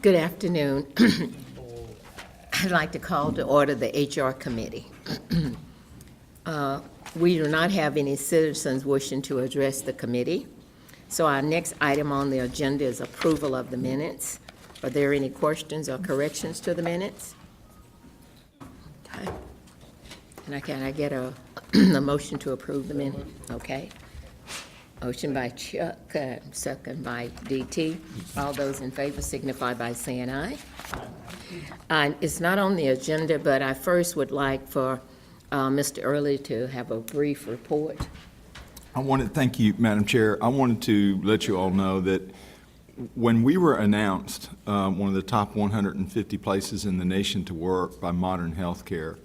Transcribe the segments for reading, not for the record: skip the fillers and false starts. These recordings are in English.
Good afternoon. I'd like to call to order the HR committee. We do not have any citizens wishing to address the committee. So our next item on the agenda is approval of the minutes. Are there any questions or corrections to the minutes? Okay. And can I get a motion to approve the minute? Okay. Motion by Chuck, second by DT. All those in favor signify by saying aye. It's not on the agenda, but I first would like for Mr. Early to have a brief report. Thank you, Madam Chair. I wanted to let you all know that when we were announced one of the top 150 places in the nation to work by Modern Healthcare,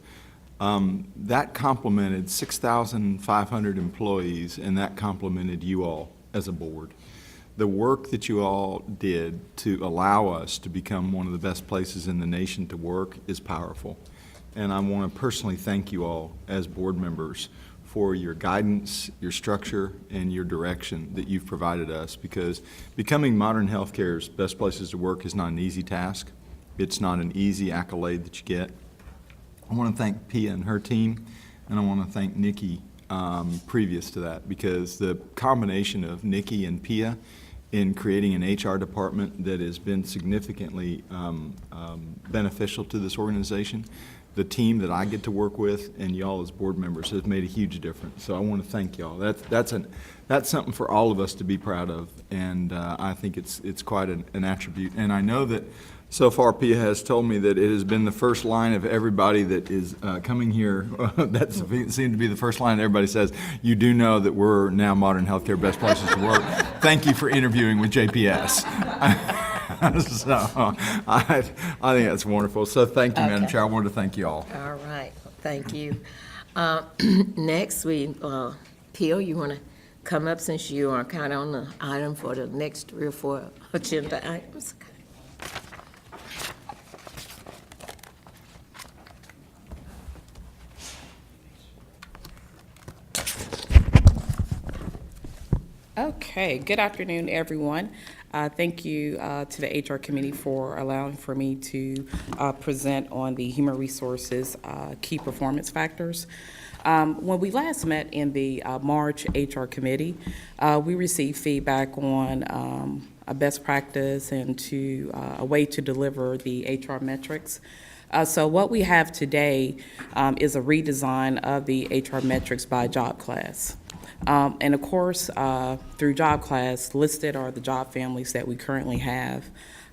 that complemented 6,500 employees, and that complemented you all as a board. The work that you all did to allow us to become one of the best places in the nation to work is powerful. And I want to personally thank you all as board members for your guidance, your structure, and your direction that you've provided us, because becoming Modern Healthcare's best places to work is not an easy task. It's not an easy accolade that you get. I want to thank Pia and her team, and I want to thank Nikki previous to that, because the combination of Nikki and Pia in creating an HR department that has been significantly beneficial to this organization, the team that I get to work with, and y'all as board members has made a huge difference. So I want to thank y'all. That's something for all of us to be proud of, and I think it's quite an attribute. And I know that so far Pia has told me that it has been the first line of everybody that is coming here. That seemed to be the first line everybody says. You do know that we're now Modern Healthcare Best Places to Work. Thank you for interviewing with JPS. So I think that's wonderful. So thank you, Madam Chair. I wanted to thank you all. All right, thank you. Next, Pio, you want to come up since you are kind of on the item for the next 3 or 4 agenda items? Okay, good afternoon, everyone. Thank you to the HR committee for allowing for me to present on the human resources key performance factors. When we last met in the March HR committee, we received feedback on a best practice and a way to deliver the HR metrics. So what we have today is a redesign of the HR metrics by job class. And of course, through job class, listed are the job families that we currently have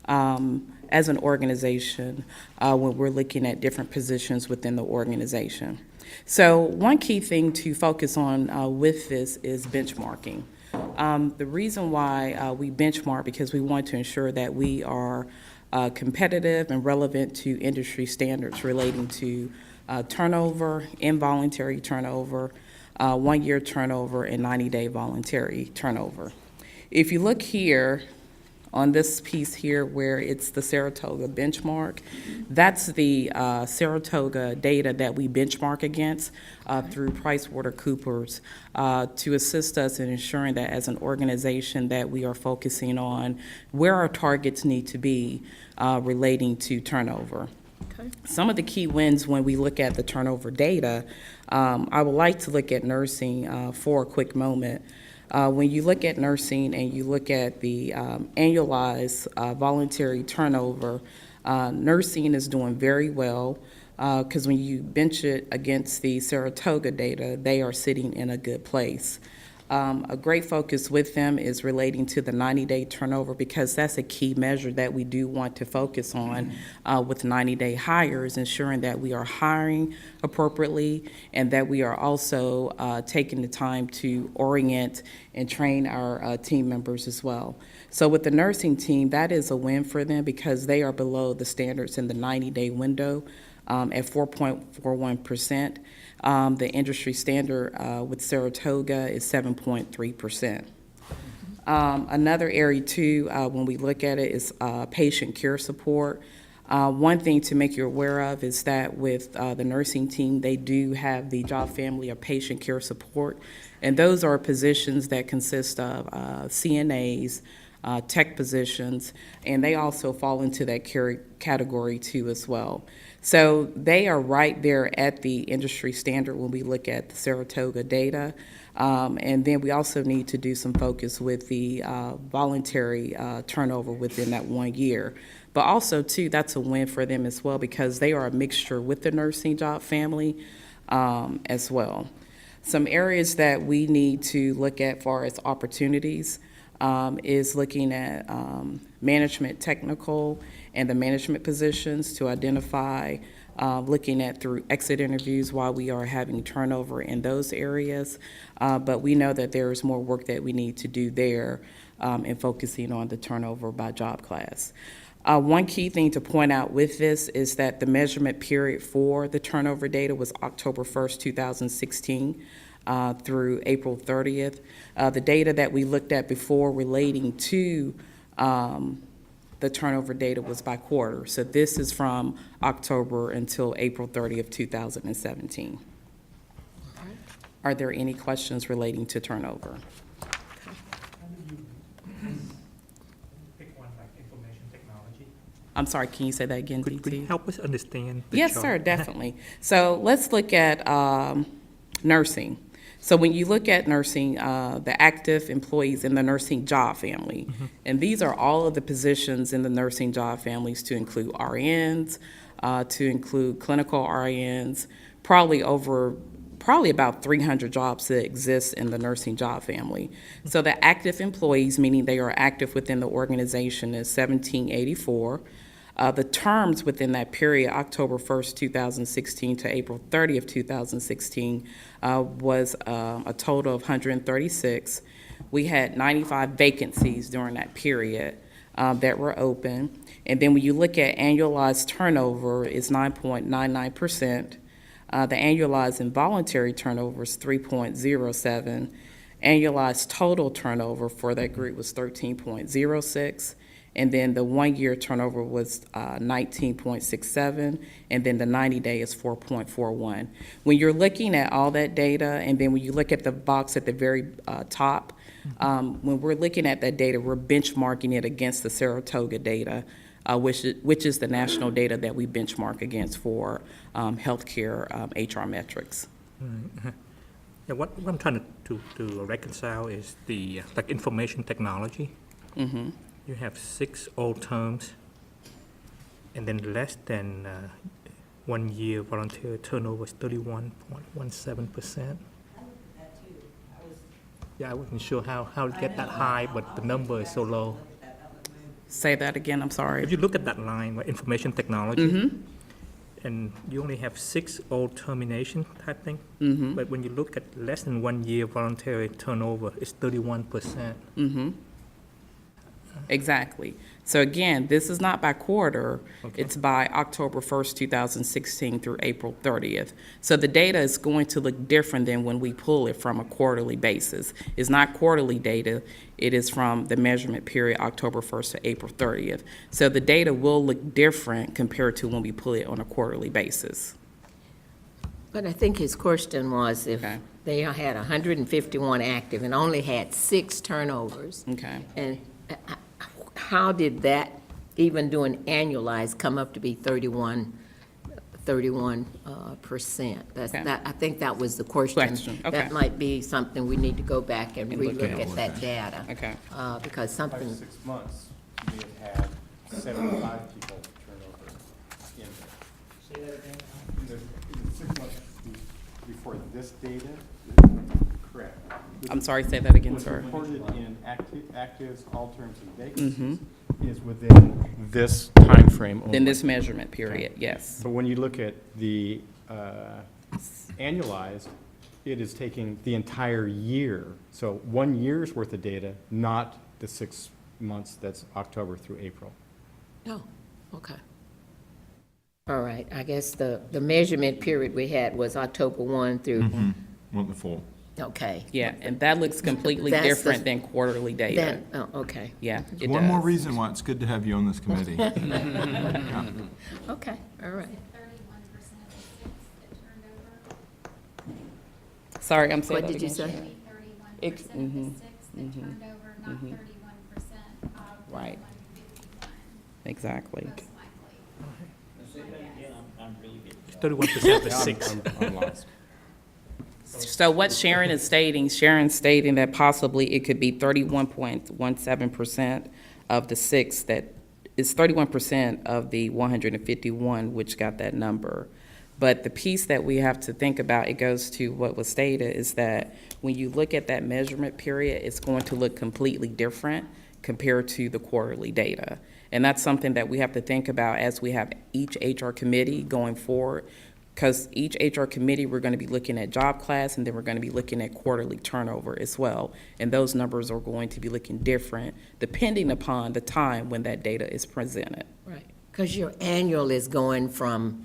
as an organization when we're looking at different positions within the organization. So one key thing to focus on with this is benchmarking. The reason why we benchmark, because we want to ensure that we are competitive and relevant to industry standards relating to turnover, involuntary turnover, 1-year turnover, and 90-day voluntary turnover. If you look here on this piece here where it's the Saratoga benchmark, that's the Saratoga data that we benchmark against through PricewaterhouseCoopers to assist us in ensuring that as an organization that we are focusing on where our targets need to be relating to turnover. Okay. Some of the key wins when we look at the turnover data, I would like to look at nursing for a quick moment. When you look at nursing and you look at the annualized voluntary turnover, nursing is doing very well because when you bench it against the Saratoga data, they are sitting in a good place. A great focus with them is relating to the 90-day turnover, because that's a key measure that we do want to focus on with 90-day hires, ensuring that we are hiring appropriately and that we are also taking the time to orient and train our team members as well. So with the nursing team, that is a win for them because they are below the standards in the 90-day window at 4.41%. The industry standard with Saratoga is 7.3%. Another area too, when we look at it, is patient care support. One thing to make you aware of is that with the nursing team, they do have the job family of patient care support, and those are positions that consist of CNAs, tech positions, and they also fall into that category too as well. So they are right there at the industry standard when we look at the Saratoga data. And then we also need to do some focus with the voluntary turnover within that 1 year. But also, too, that's a win for them as well because they are a mixture with the nursing job family as well. Some areas that we need to look at far as opportunities is looking at management technical and the management positions to identify, looking at through exit interviews while we are having turnover in those areas. But we know that there is more work that we need to do there in focusing on the turnover by job class. One key thing to point out with this is that the measurement period for the turnover data was October 1st, 2016 through April 30th. The data that we looked at before relating to the turnover data was by quarter. So this is from October until April 30th, 2017. Are there any questions relating to turnover? I'm sorry, can you say that again, Could you DT? help us understand the Yes, chart? sir, definitely. So let's look at nursing. So when you look at nursing, the active employees in the nursing job family, and these are all of the positions in the nursing job families to include RNs, to include clinical RNs, probably about 300 jobs that exist in the nursing job family. So the active employees, meaning they are active within the organization, is 1784. The terms within that period, October 1st, 2016 to April 30th, 2016, was a total of 136. We had 95 vacancies during that period that were open. And then when you look at annualized turnover, it's 9.99%. The annualized involuntary turnover is 3.07. Annualized total turnover for that group was 13.06. And then the 1 year turnover was 19.67, and then the 90-day is 4.41. When you're looking at all that data, and then when you look at the box at the very top, when we're looking at that data, we're benchmarking it against the Saratoga data, which is the national data that we benchmark against for healthcare HR metrics. Yeah, what I'm trying to reconcile is the like information technology. Mm-hmm. You have 6 old terms, and then less than 1 year voluntary turnover is 31.17%. Yeah, I wasn't sure how to get that high, but the number is so low. Say that again, I'm sorry. If you look at that line, like information technology, Mm-hmm. and you only have 6 old termination type thing, Mm-hmm. but when you look at less than 1 year voluntary turnover, it's 31%. Mm-hmm. Exactly. So again, this is not by quarter, Okay. it's by October 1st, 2016 through April 30th. So the data is going to look different than when we pull it from a quarterly basis. It's not quarterly data, it is from the measurement period October 1st to April 30th. So the data will look different compared to when we pull it on a quarterly basis. But I think his question was if Okay. they had 151 active and only had 6 turnovers, Okay. and how did that, even doing annualized, come up to be 31%? That's, Okay. that, I think that was the question. Okay. That might be something we need to go back and And look relook at. at that data. Okay. Because something, 5 to 6 months, we have had 75 people turn over in there. Say that again? In the 6 months before this data, correct. I'm sorry, say that again, What's sir. reported in actives, all terms, and Mm-hmm. vacancies is within this timeframe only. In this measurement period, yes. But when you look at the annualized, it is taking the entire year. So 1 year's worth of data, not the 6 months that's October through April. oh, okay. All right, I guess the measurement period we had was October 1 through, Want the full. okay. Yeah, and that looks completely That's the- different than quarterly data. Then, oh, okay, Yeah, it One more does. reason why it's good to have you on this committee. okay, all right. 31% of the 6 that turned over. Sorry, I'm saying What that did you again. say? Maybe 31% It- of mhm, the 6 that turned over, not 31% Right. Exactly. It's 31% to 6. I'm lost. So what Sharon's stating that possibly it could be 31.17% of the 6 that is 31% of the 151, which got that number. But the piece that we have to think about, it goes to what was stated, is that when you look at that measurement period, it's going to look completely different compared to the quarterly data. And that's something that we have to think about as we have each HR committee going forward, because each HR committee, we're going to be looking at job class, and then we're going to be looking at quarterly turnover as well. And those numbers are going to be looking different depending upon the time when that data is presented. Right. Because your annual is going from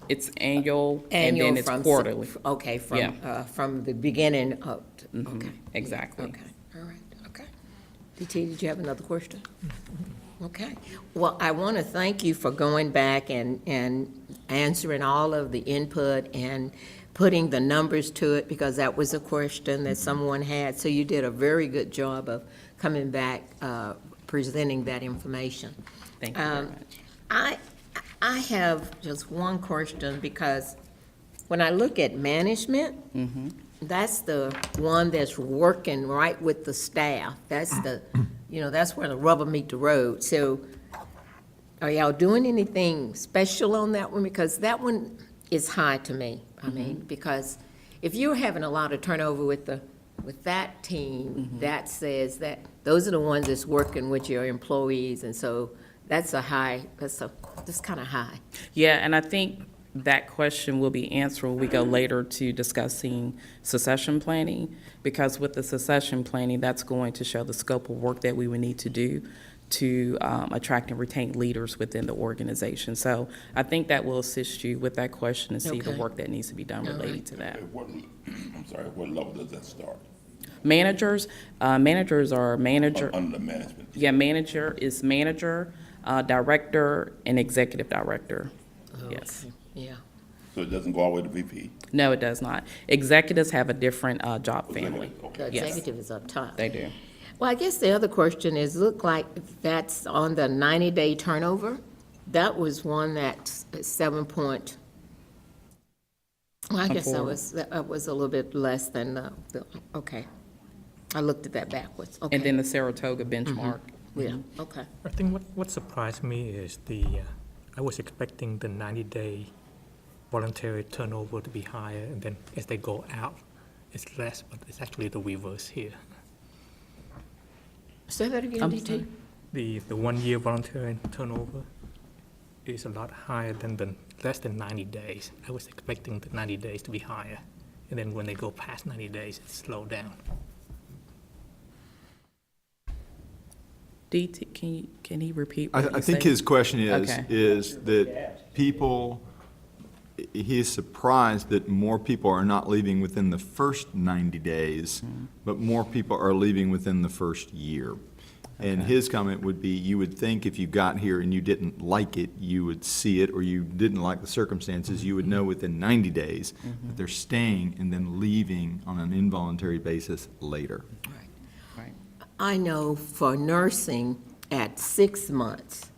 It's annual, and annual then it's from. quarterly. Okay, Yeah. from the beginning up, okay. Exactly. Okay, all right, okay. DT, did you have another question? Okay. Well, I want to thank you for going back and answering all of the input and putting the numbers to it, because that was a question that someone had. So you did a very good job of coming back, presenting that information. Thank you very much. I have just one question, because when I look at management, that's the one that's working right with the staff. That's the, that's where the rubber meet the road. So are y'all doing anything special on that one? Because that one is high to me. I mean, because if you're having a lot of turnover with that team, that says that those are the ones that's working with your employees, and so that's kind of high. Yeah, and I think that question will be answered when we go later to discussing succession planning, because with the succession planning, that's going to show the scope of work that we would need to do to attract and retain leaders within the organization. So I think that will assist you with that question and see the Okay. work that needs to be done related to that. What level does that start? Managers are manager. Under management. Yeah, manager is manager, director, and executive director. Yes. Yeah. So it doesn't go all the way to VP? No, it does not. Executives have a different job family. The Yes. executive is up top. They do. Well, I guess the other question is, look like that's on the 90-day turnover. That was one that's 7 point, well, I guess that was a little bit less than okay. I looked at that backwards, okay. And then the Saratoga benchmark. Yeah, okay. I think what surprised me is I was expecting the 90-day voluntary turnover to be higher, and then as they go out, it's less, but it's actually the reverse here. Say that again, I'm DT? sorry. The 1 year voluntary turnover is a lot higher than the less than 90 days. I was expecting the 90 days to be higher, and then when they go past 90 days, it's slowed down. DT, can he repeat what you I think said? his question Okay. is that people, he is surprised that more people are not leaving within the first 90 days, but more people are leaving within the first year. And his comment would be, you would think if you got here and you didn't like it, you would see it, or you didn't like the circumstances, you would know within 90 days that they're staying and then leaving on an involuntary basis later. Right. I know for nursing at 6 months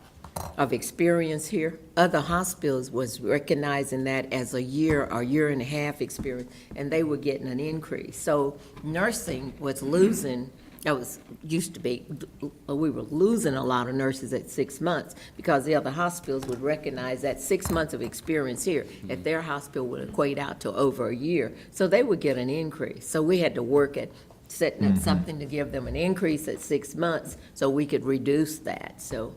of experience here, other hospitals was recognizing that as a year or year and a half experience, and they were getting an increase. So nursing was losing, we were losing a lot of nurses at 6 months, because the other hospitals would recognize that 6 months of experience here at their hospital would equate out to over a year. So they would get an increase. So we had to work at setting up something to give them an increase at 6 months so we could reduce that. So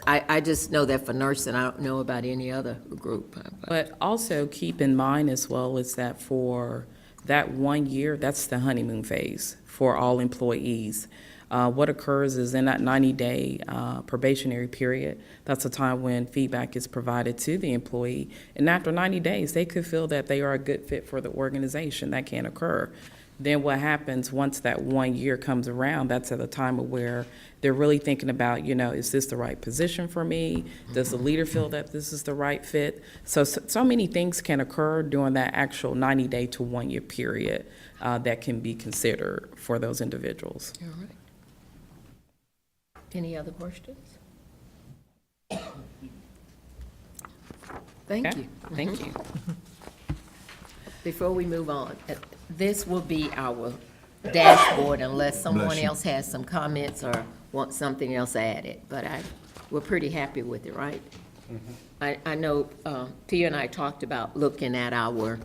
I just know that for nursing, I don't know about any other group. But also keep in mind as well is that for that 1 year, that's the honeymoon phase for all employees. What occurs is in that 90-day probationary period, that's a time when feedback is provided to the employee. And after 90 days, they could feel that they are a good fit for the organization. That can occur. Then what happens once that 1 year comes around, that's at a time of where they're really thinking about, is this the right position for me? Does the leader feel that this is the right fit? So many things can occur during that actual 90-day to 1 year period that can be considered for those individuals. All Any other questions? Thank Okay, you. thank you. Before we move on, this will be our dashboard unless someone Bless you. else has some comments or wants something else added. But we're pretty happy with it, right? I know Tia and I talked about looking at a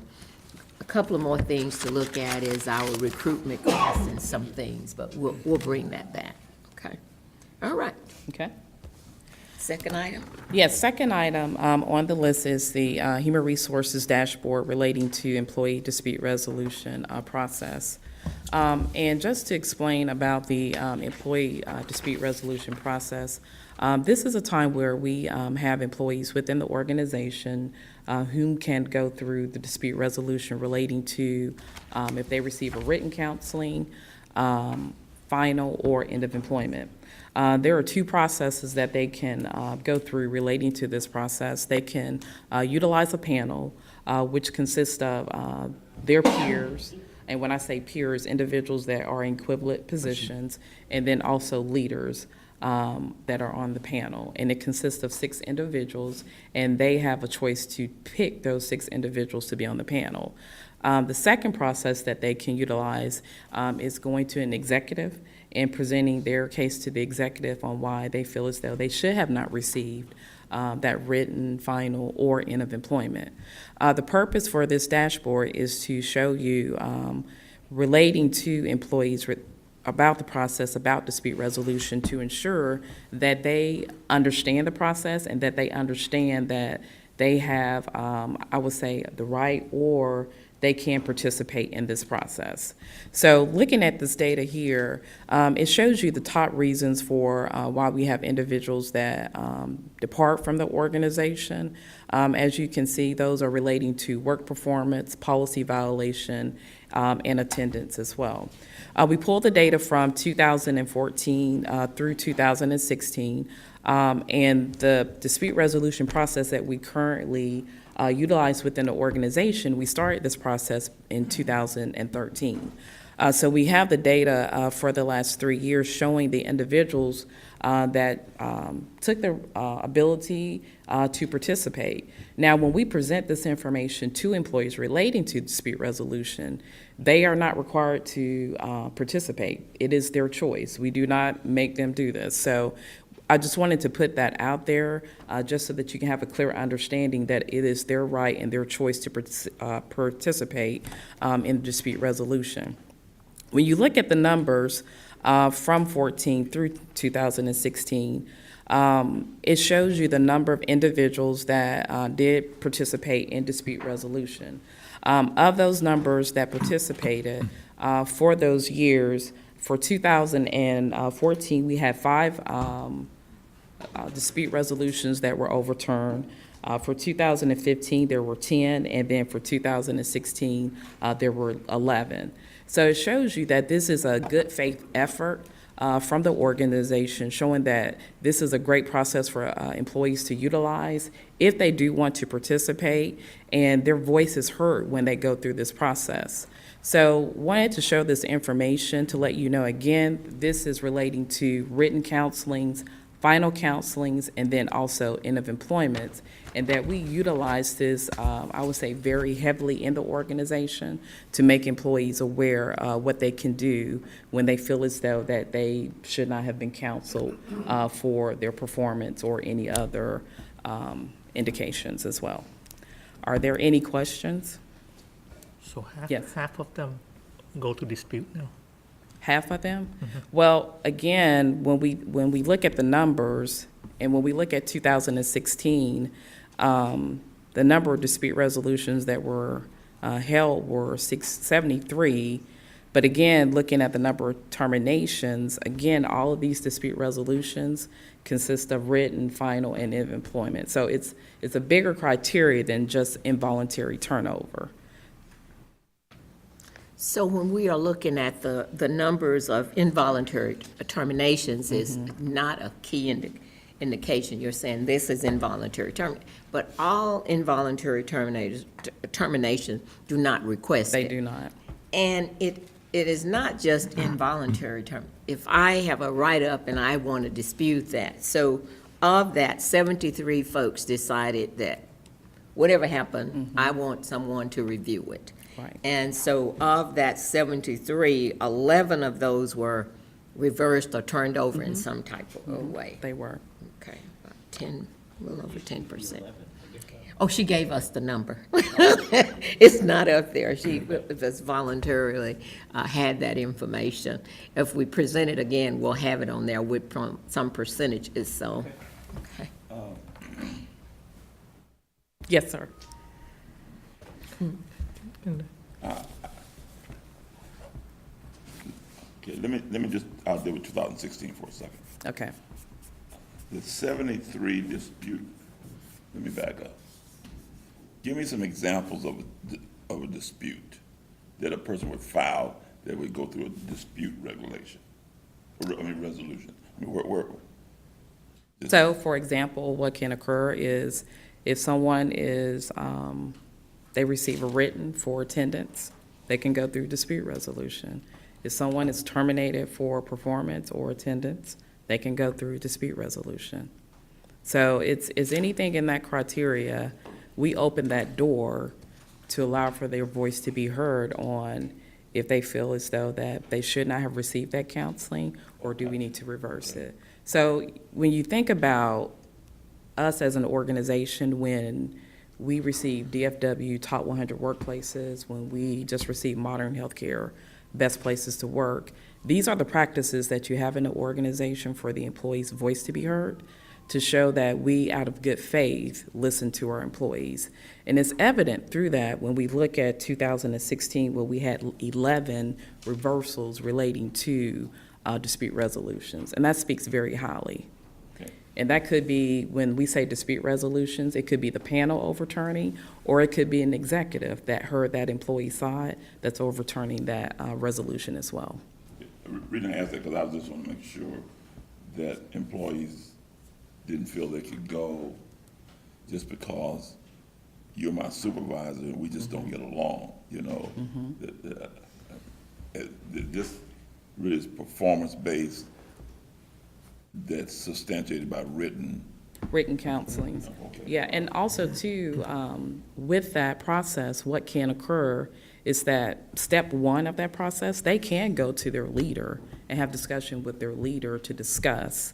couple of more things to look at is our recruitment costs and some things, but we'll bring that back, okay? All right, Okay. second item. Yes, second item on the list is the Human Resources Dashboard relating to employee dispute resolution process. And just to explain about the employee dispute resolution process, this is a time where we have employees within the organization whom can go through the dispute resolution relating to if they receive a written counseling, final, or end of employment. There are two processes that they can go through relating to this process. They can utilize a panel, which consists of their peers, and when I say peers, individuals that are in equivalent positions, and then also leaders that are on the panel. And it consists of 6 individuals, and they have a choice to pick those 6 individuals to be on the panel. The second process that they can utilize is going to an executive and presenting their case to the executive on why they feel as though they should have not received that written, final, or end of employment. The purpose for this dashboard is to show you relating to employees about the process, about dispute resolution, to ensure that they understand the process and that they understand that they have, I would say, the right or they can participate in this process. So looking at this data here, it shows you the top reasons for why we have individuals that depart from the organization. As you can see, those are relating to work performance, policy violation, and attendance as well. We pulled the data from 2014 through 2016, and the dispute resolution process that we currently utilize within the organization, we started this process in 2013. So we have the data for the last 3 years showing the individuals that took their ability to participate. Now, when we present this information to employees relating to dispute resolution, they are not required to participate. It is their choice. We do not make them do this. So I just wanted to put that out there just so that you can have a clear understanding that it is their right and their choice to participate in dispute resolution. When you look at the numbers from 14 through 2016, it shows you the number of individuals that did participate in dispute resolution. Of those numbers that participated for those years, for 2014, we had 5 dispute resolutions that were overturned. For 2015, there were 10, and then for 2016, there were 11. So it shows you that this is a good faith effort from the organization, showing that this is a great process for employees to utilize if they do want to participate, and their voice is heard when they go through this process. So wanted to show this information to let you know, again, this is relating to written counselings, final counselings, and then also end of employment, and that we utilize this, I would say, very heavily in the organization to make employees aware what they can do when they feel as though that they should not have been counseled for their performance or any other indications as well. Are there any questions? So Yes. half of them go to dispute now. Half of them? Well, again, when we look at the numbers, and when we look at 2016, the number of dispute resolutions that were held were 673. But again, looking at the number of terminations, again, all of these dispute resolutions consist of written, final, and end of employment. So it's a bigger criteria than just involuntary turnover. So when we are looking at the numbers of involuntary terminations is not a key indication. You're saying this is involuntary termination, but all involuntary terminations do not request it. They do not. And it is not just involuntary term. If I have a write-up and I want to dispute that, so of that, 73 folks decided that whatever happened, I want someone to review it. Right. And so of that 73, 11 of those were reversed or turned over in some type of way. They were. Okay, about 10, a little over 10%. Oh, she gave us the number. It's not up there. She just voluntarily had that information. If we present it again, we'll have it on there with some percentages, so. Okay. Yes, sir. Okay, let me just, I'll deal with 2016 for a second. Okay. The 73 dispute, let me back up. Give me some examples of a dispute that a person would file that would go through a dispute regulation, resolution. I mean, where? So, for example, what can occur is if someone is, they receive a written for attendance, they can go through dispute resolution. If someone is terminated for performance or attendance, they can go through dispute resolution. So it's anything in that criteria, we open that door to allow for their voice to be heard on if they feel as though that they should not have received that counseling, or do we need to reverse it? So when you think about us as an organization, when we receive DFW Top 100 Workplaces, when we just received Modern Healthcare Best Places to Work, these are the practices that you have in the organization for the employee's voice to be heard, to show that we, out of good faith, listen to our employees. And it's evident through that when we look at 2016, where we had 11 reversals relating to dispute resolutions, and that speaks very highly. Okay. And that could be, when we say dispute resolutions, it could be the panel overturning, or it could be an executive that heard that employee side that's overturning that resolution as well. The reason I asked that, because I just want to make sure that employees didn't feel they could go just because you're my supervisor and we just don't get along, you know? This really is performance-based, that's substantiated by written. Counseling. Okay. Yeah, and also too, with that process, what can occur is that step one of that process, they can go to their leader and have discussion with their leader to discuss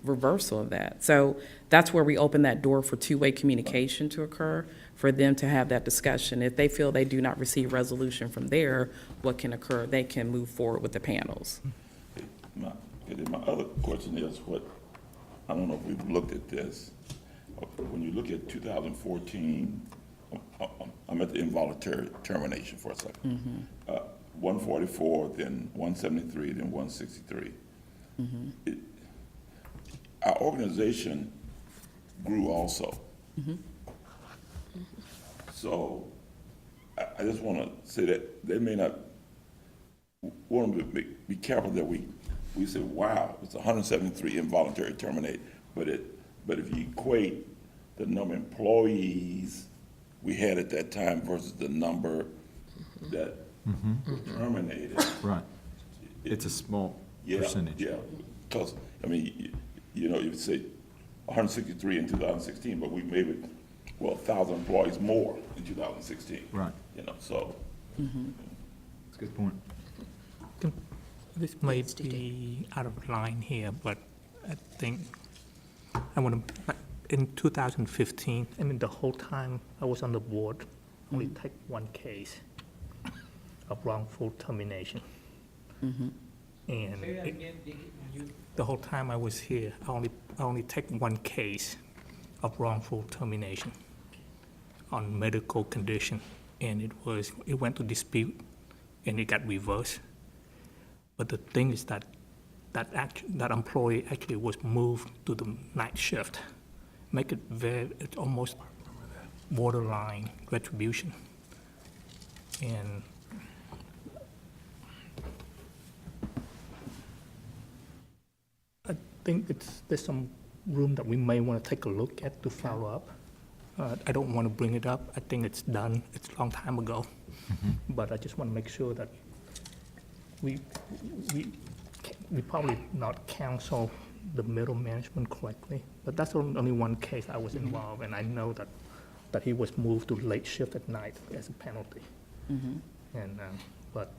reversal of that. So that's where we open that door for two-way communication to occur, for them to have that discussion. If they feel they do not receive resolution from there, what can occur? They can move forward with the panels. My other question is I don't know if we've looked at this. When you look at 2014, I'm at the involuntary termination for a second. 144, then 173, then 163. Our organization grew also. So I just want to say that they may not want to be careful that we say, wow, it's 173 involuntary terminate, but if you equate the number of employees we had at that time versus the number that were terminated. Right. It's a small percentage. Yeah, because, I mean, you know, you say 163 in 2016, but we maybe, 1,000 employees more in 2016. Right. You know, so. That's a good point. This may be out of line here, but I think I want to, in 2015, I mean, the whole time I was on the board, only take one case of wrongful termination. And the whole time I was here, I only take one case of wrongful termination on medical condition, and it went to dispute, and it got reversed. But the thing is that employee actually was moved to the night shift, make it it's almost borderline retribution. And I think there's some room that we may want to take a look at to follow up. I don't want to bring it up. I think it's done. It's a long time ago. But I just want to make sure that we probably not counsel the middle management correctly, but that's only one case I was involved, and I know that he was moved to late shift at night as a penalty. And, but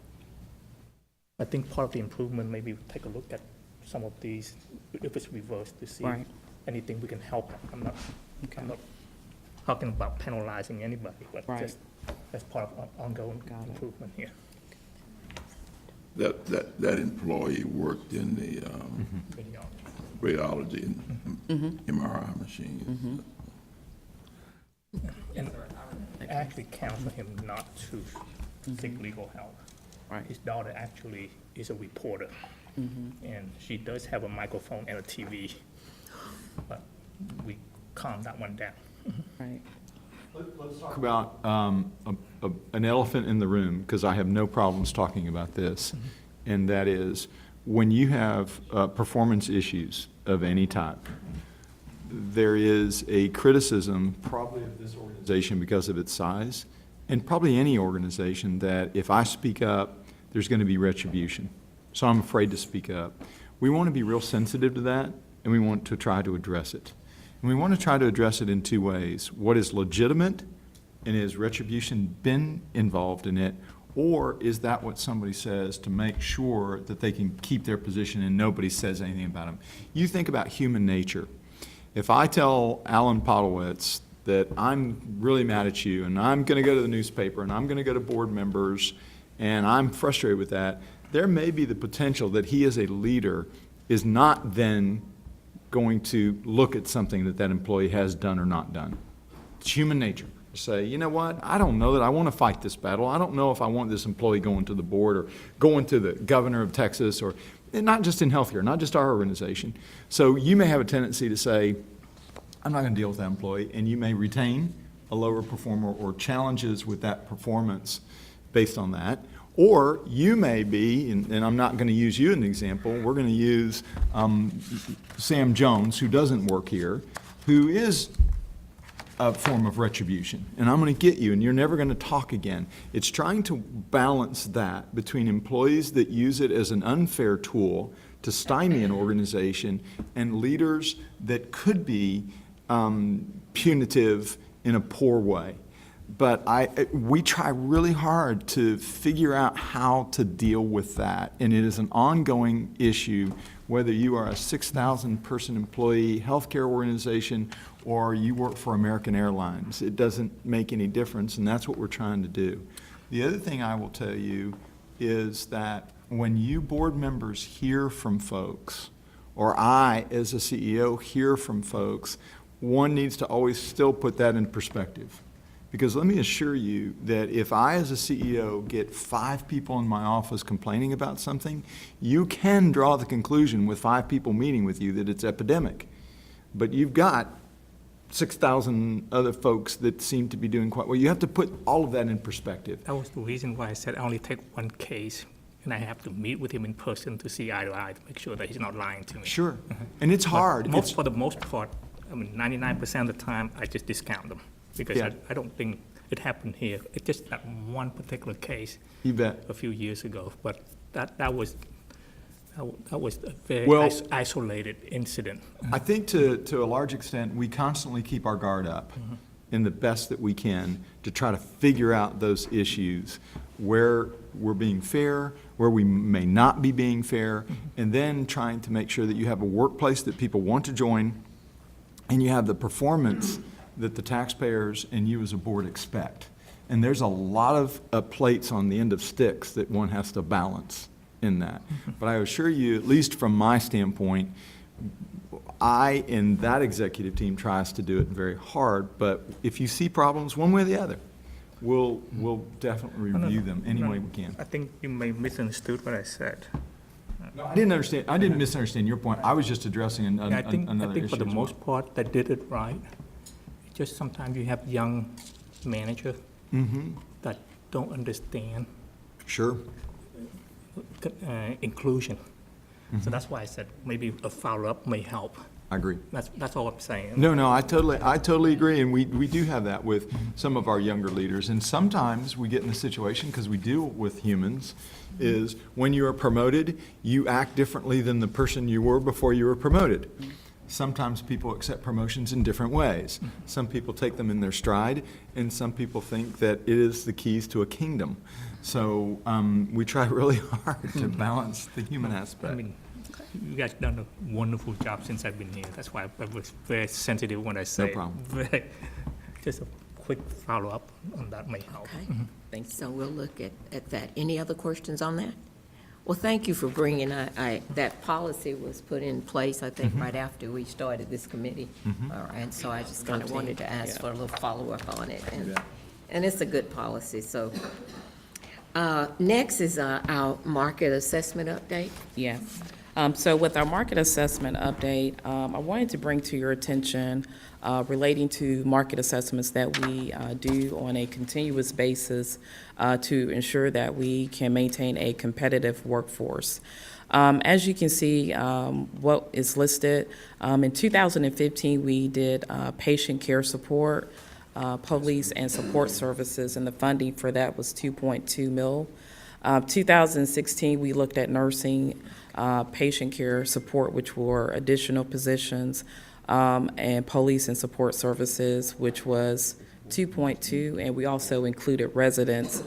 I think part of the improvement, maybe we take a look at some of these, if it's reversed, to see Right. anything we can help. I'm not talking about penalizing anybody, but Right. just as part of ongoing Got it. improvement here. That employee worked in the radiology and MRI machine. And I actually counsel him not to seek legal help. Right. His daughter actually is a reporter, and she does have a microphone and a TV, but we calmed that one down. Right. Let's talk about an elephant in the room, because I have no problems talking about this, and that is, when you have performance issues of any type, there is a criticism, probably of this organization because of its size, and probably any organization, that if I speak up, there's going to be retribution. So I'm afraid to speak up. We want to be real sensitive to that, and we want to try to address it. And we want to try to address it in two ways. What is legitimate, and has retribution been involved in it, or is that what somebody says to make sure that they can keep their position and nobody says anything about them? You think about human nature. If I tell Alan Podowitz that I'm really mad at you, and I'm going to go to the newspaper, and I'm going to go to board members, and I'm frustrated with that, there may be the potential that he as a leader is not then going to look at something that that employee has done or not done. It's human nature. Say, you know what, I don't know that I want to fight this battle. I don't know if I want this employee going to the board or going to the governor of Texas, or and not just in healthcare, not just our organization. So you may have a tendency to say, I'm not going to deal with that employee, and you may retain a lower performer or challenges with that performance based on that. Or you may be, and I'm not going to use you as an example, we're going to use Sam Jones, who doesn't work here, who is a form of retribution. And I'm going to get you, and you're never going to talk again. It's trying to balance that between employees that use it as an unfair tool to stymie an organization and leaders that could be punitive in a poor way. But we try really hard to figure out how to deal with that. And it is an ongoing issue, whether you are a 6,000 person employee healthcare organization or you work for American Airlines. It doesn't make any difference, and that's what we're trying to do. The other thing I will tell you is that when you board members hear from folks, or I as a CEO hear from folks, one needs to always still put that in perspective. Because let me assure you that if I as a CEO get 5 people in my office complaining about something, you can draw the conclusion with 5 people meeting with you that it's epidemic. But you've got 6,000 other folks that seem to be doing quite well. You have to put all of that in perspective. That was the reason why I said I only take one case, and I have to meet with him in person to see eye to eye to make sure that he's not lying to me. Sure. And it's hard. But for the most part, I mean, 99% of the time, I just discount them. Because Yeah. I don't think it happened here. It's just that one particular case You bet. a few years ago. But that was a very Well- isolated incident. I think to a large extent, we constantly keep our guard up in the best that we can to try to figure out those issues, where we're being fair, where we may not be being fair, and then trying to make sure that you have a workplace that people want to join, and you have the performance that the taxpayers and you as a board expect. And there's a lot of plates on the end of sticks that one has to balance in that. But I assure you, at least from my standpoint, I and that executive team tries to do it very hard, but if you see problems one way or the other, we'll definitely review them any way we can. I think you may misunderstood what I said. No, I didn't misunderstand your point. I was just addressing I think another issue for the as well. most part, they did it right. Just sometimes you have young managers that don't understand Sure. inclusion. So that's why I said maybe a follow-up may help. I agree. That's all I'm saying. No, I totally agree, and we do have that with some of our younger leaders, and sometimes we get in a situation, because we deal with humans, is when you are promoted, you act differently than the person you were before you were promoted. Sometimes people accept promotions in different ways. Some people take them in their stride, and some people think that it is the keys to a kingdom. So we try really hard to balance the human aspect. I mean, you guys done a wonderful job since I've been here. That's why I was very sensitive when I say. problem. Just a quick follow-up on that may help. Okay, thanks. So we'll look at that. Any other questions on that? Well, thank you for bringing, that policy was put in place, I think, right after we started this committee. All right, and so I just kind of wanted to ask for a little follow-up on it. And it's a good policy, so. Next is our market assessment update. Yes. So with our market assessment update, I wanted to bring to your attention relating to market assessments that we do on a continuous basis to ensure that we can maintain a competitive workforce. As you can see, what is listed, in 2015, we did patient care support, police and support services, and the funding for that was $2.2 million. 2016, we looked at nursing, patient care support, which were additional positions, and police and support services, which was 2.2, and we also included residents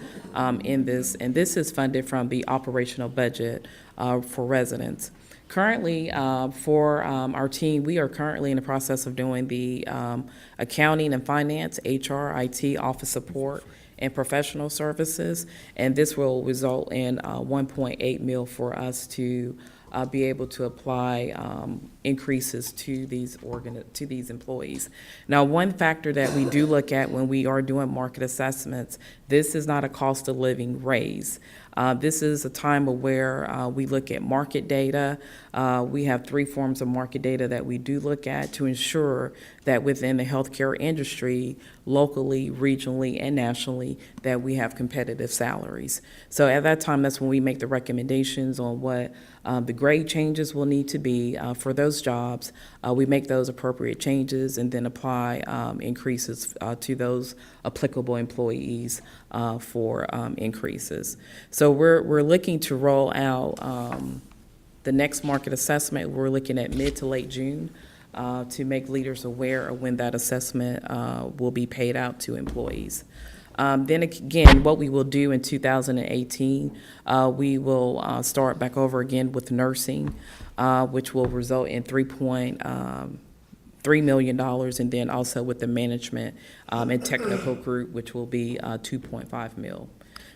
in this, and this is funded from the operational budget for residents. Currently, for our team, we are currently in the process of doing the accounting and finance, HR, IT, office support, and professional services, and this will result in $1.8 million for us to be able to apply increases to these employees. Now, one factor that we do look at when we are doing market assessments, this is not a cost of living raise. This is a time where we look at market data. We have 3 forms of market data that we do look at to ensure that within the healthcare industry, locally, regionally, and nationally, that we have competitive salaries. So at that time, that's when we make the recommendations on what the grade changes will need to be for those jobs. We make those appropriate changes and then apply increases to those applicable employees for increases. So we're looking to roll out the next market assessment. We're looking at mid to late June to make leaders aware of when that assessment will be paid out to employees. Then again, what we will do in 2018, we will start back over again with nursing, which will result in $3 million, and then also with the management and technical group, which will be $2.5 million.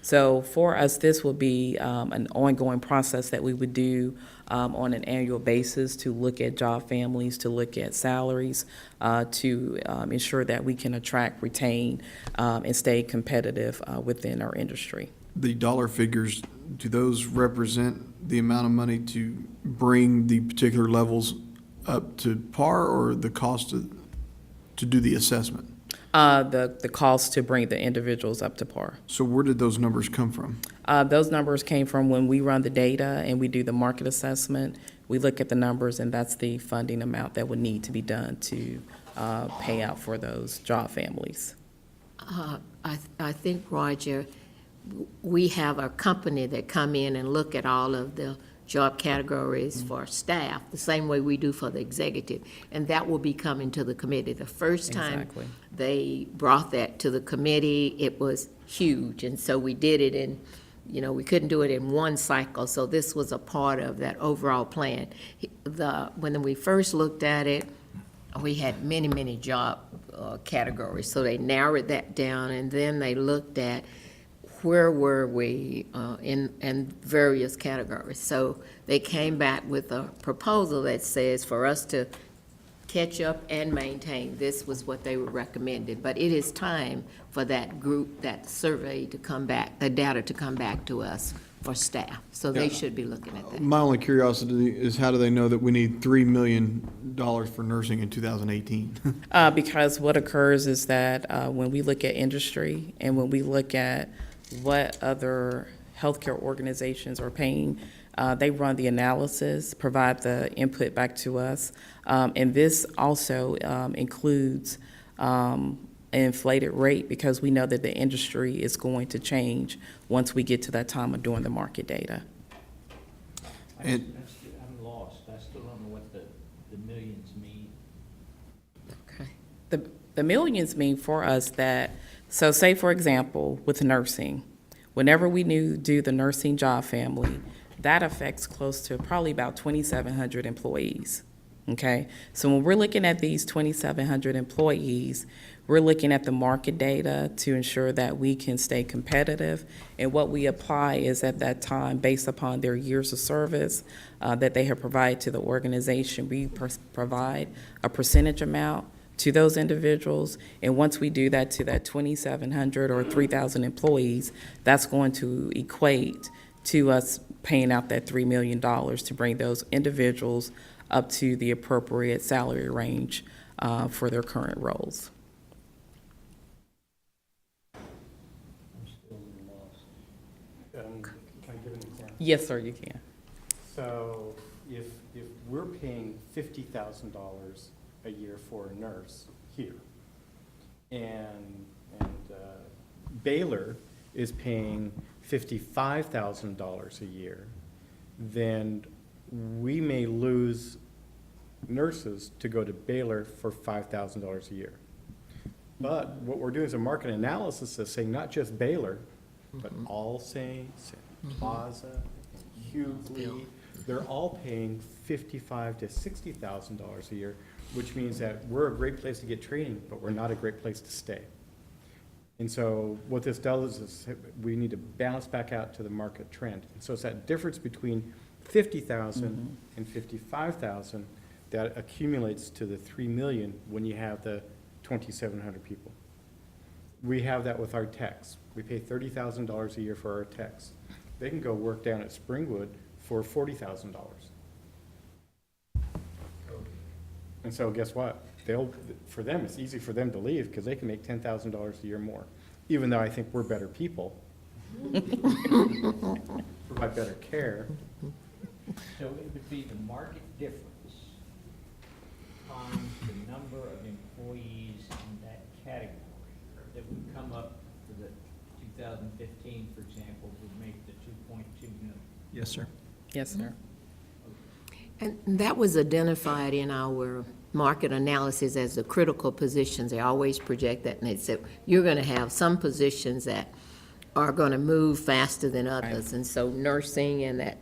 So for us, this will be an ongoing process that we would do on an annual basis to look at job families, to look at salaries, to ensure that we can attract, retain, and stay competitive within our industry. The dollar figures, do those represent the amount of money to bring the particular levels up to par, or the cost to do the assessment? The cost to bring the individuals up to par. So where did those numbers come from? Those numbers came from when we run the data and we do the market assessment. We look at the numbers, and that's the funding amount that would need to be done to pay out for those job families. I think, Roger, we have a company that come in and look at all of the job categories for staff, the same way we do for the executive, and that will be coming to the committee. The first time Exactly. they brought that to the committee, it was huge, and so we did it in, we couldn't do it in one cycle, so this was a part of that overall plan. When we first looked at it, we had many, many job categories, so they narrowed that down, and then they looked at where were we in various categories. So they came back with a proposal that says for us to catch up and maintain, this was what they were recommended. But it is time for that group, that survey to come back, the data to come back to us for staff. So they should be looking at that. My only curiosity is, how do they know that we need $3 million for nursing in 2018? Because what occurs is that when we look at industry and when we look at what other healthcare organizations are paying They run the analysis, provide the input back to us. And this also includes an inflated rate because we know that the industry is going to change once we get to that time of doing the market data. And I'm lost. I still don't know what the millions mean. Okay. The millions mean for us that, so say for example, with nursing, whenever we do the nursing job family, that affects close to probably about 2,700 employees, okay? So when we're looking at these 2,700 employees, we're looking at the market data to ensure that we can stay competitive. And what we apply is at that time, based upon their years of service that they have provided to the organization, we provide a percentage amount to those individuals. And once we do that to that 2,700 or 3,000 employees, that's going to equate to us paying out that $3 million to bring those individuals up to the appropriate salary range for their current roles. I'm still lost. Can I give an example? Yes, sir, you can. So if we're paying $50,000 a year for a nurse here, and Baylor is paying $55,000 a year, then we may lose nurses to go to Baylor for $5,000 a year. But what we're doing is a market analysis that's saying not just Baylor, but All Saints, and Plaza, and Hughley, they're all paying $55,000 to $60,000 a year, which means that we're a great place to get training, but we're not a great place to stay. And so what this does is we need to balance back out to the market trend. And so it's that difference between 50,000 and 55,000 that accumulates to the 3 million when you have the 2,700 people. We have that with our techs. We pay $30,000 a year for our techs. They can go work down at Springwood for $40,000. And so guess what? For them, it's easy for them to leave because they can make $10,000 a year more, even though I think we're better people. Provide better care. So it would be the market difference times the number of employees in that category that would come up for the 2015, for example, would make the 2.2 million. Yes, sir. Yes, sir. And that was identified in our market analysis as the critical positions. They always project that, and they said, you're going to have some positions that are going to move faster than others. And so nursing and that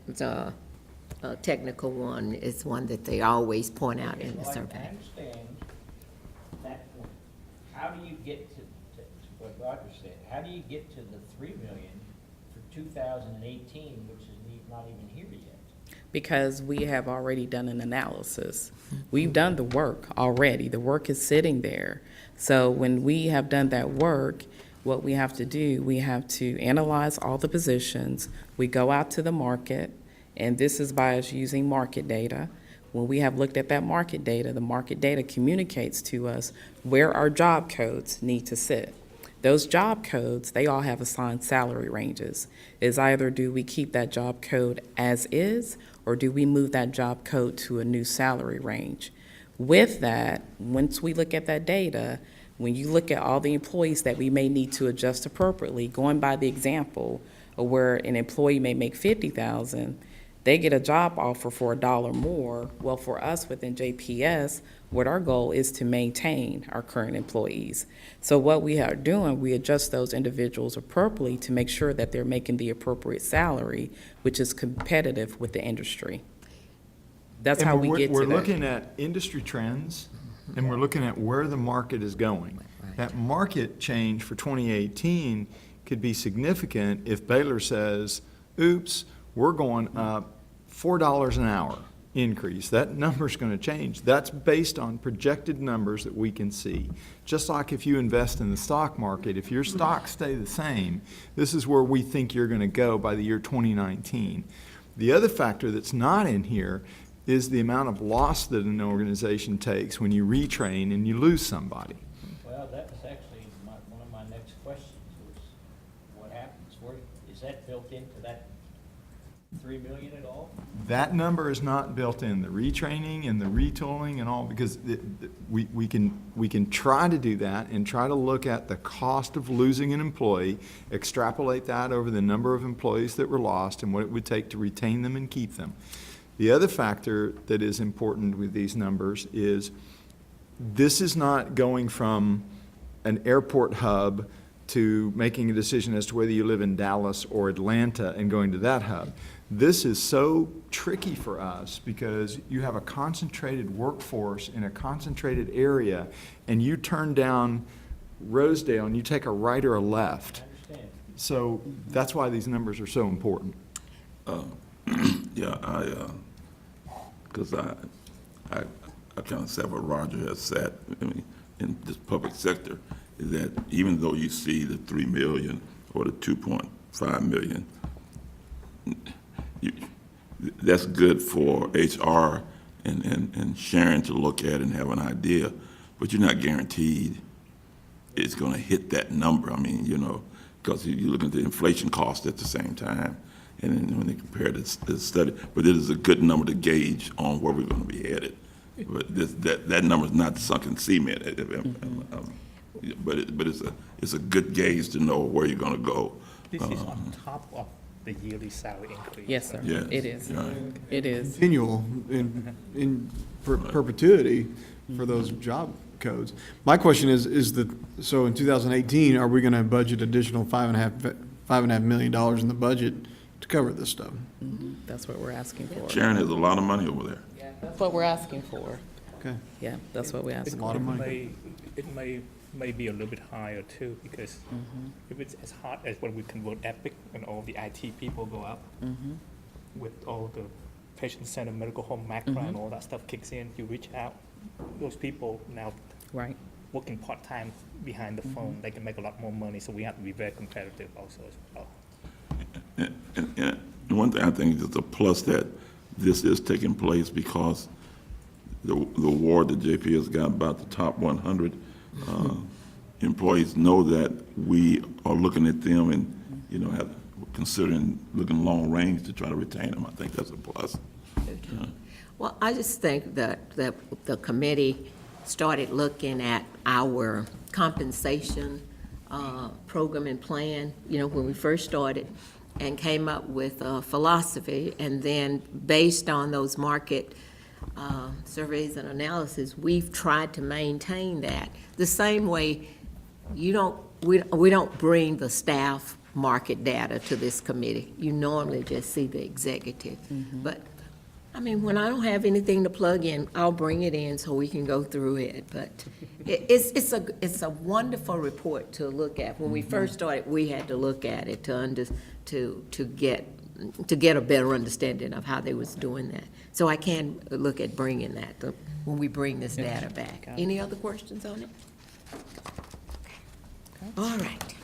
technical one is one that they always point out in the I survey. understand that point. How do you get to what Roger said? How do you get to the 3 million for 2018, which is not even here yet? Because we have already done an analysis. We've done the work already. The work is sitting there. So when we have done that work, what we have to do, we have to analyze all the positions. We go out to the market, and this is by us using market data. When we have looked at that market data, the market data communicates to us where our job codes need to sit. Those job codes, they all have assigned salary ranges. Is either do we keep that job code as is, or do we move that job code to a new salary range? With that, once we look at that data, when you look at all the employees that we may need to adjust appropriately, going by the example of where an employee may make $50,000, they get a job offer for $1 more. Well, for us within JPS, what our goal is to maintain our current employees. So what we are doing, we adjust those individuals appropriately to make sure that they're making the appropriate salary, which is competitive with the industry. That's how we get to that. We're looking at industry trends, and we're looking at where the market is going. Right. That market change for 2018 could be significant if Baylor says, oops, we're going up $4 an hour increase. That number's going to change. That's based on projected numbers that we can see. Just like if you invest in the stock market, if your stocks stay the same, this is where we think you're going to go by the year 2019. The other factor that's not in here is the amount of loss that an organization takes when you retrain and you lose somebody. Well, that was actually one of my next questions was what happens? Where, is that built into that 3 million at all? That number is not built in, the retraining and the retooling and all, because we can try to do that and try to look at the cost of losing an employee, extrapolate that over the number of employees that were lost and what it would take to retain them and keep them. The other factor that is important with these numbers is this is not going from an airport hub to making a decision as to whether you live in Dallas or Atlanta and going to that hub. This is so tricky for us because you have a concentrated workforce in a concentrated area, and you turn down Rosedale and you take a right or a left. I understand. So that's why these numbers are so important. Yeah, because I kind of said what Roger has said, I mean, in this public sector, is that even though you see the 3 million or the 2.5 million, that's good for HR and Sharon to look at and have an idea, but you're not guaranteed it's going to hit that number. I mean, you know, because you look at the inflation cost at the same time, and then when they compare the study, but it is a good number to gauge on where we're going to be headed. But that number is not sunk in cement, but it's a good gauge to know where you're going to go. This is on top of the yearly salary increase. Yes, sir. Yes, It is. yeah. It is. Continual in perpetuity for those job codes. My question is so in 2018, are we going to budget additional $5.5 million in the budget to cover this stuff? That's what we're asking for. Sharon has a lot of money over there. That's what we're asking for. Okay. Yeah, that's what we're asking A lot of money. It may be a little bit higher too, because if it's as hard as when we convert Epic and all the IT people go up, with all the patient center, medical home, macro, and all that stuff kicks in, you reach out, those people now Right. working part-time behind the phone, they can make a lot more money, so we have to be very competitive also as well. And one thing I think is a plus that this is taking place because the award that JPS got about the top 100 employees know that we are looking at them and, you know, considering looking long range to try to retain them. I think that's a plus. Yeah. Well, I just think that the committee started looking at our compensation program and plan, you know, when we first started, and came up with a philosophy, and then based on those market surveys and analysis, we've tried to maintain that. The same way, we don't bring the staff market data to this committee. You normally just see the executive. But, I mean, when I don't have anything to plug in, I'll bring it in so we can go through it. But it's a wonderful report to look at. When we first started, we had to look at it to get a better understanding of how they was doing that. So I can look at bringing that when we bring this data back. Any other questions on it? All right.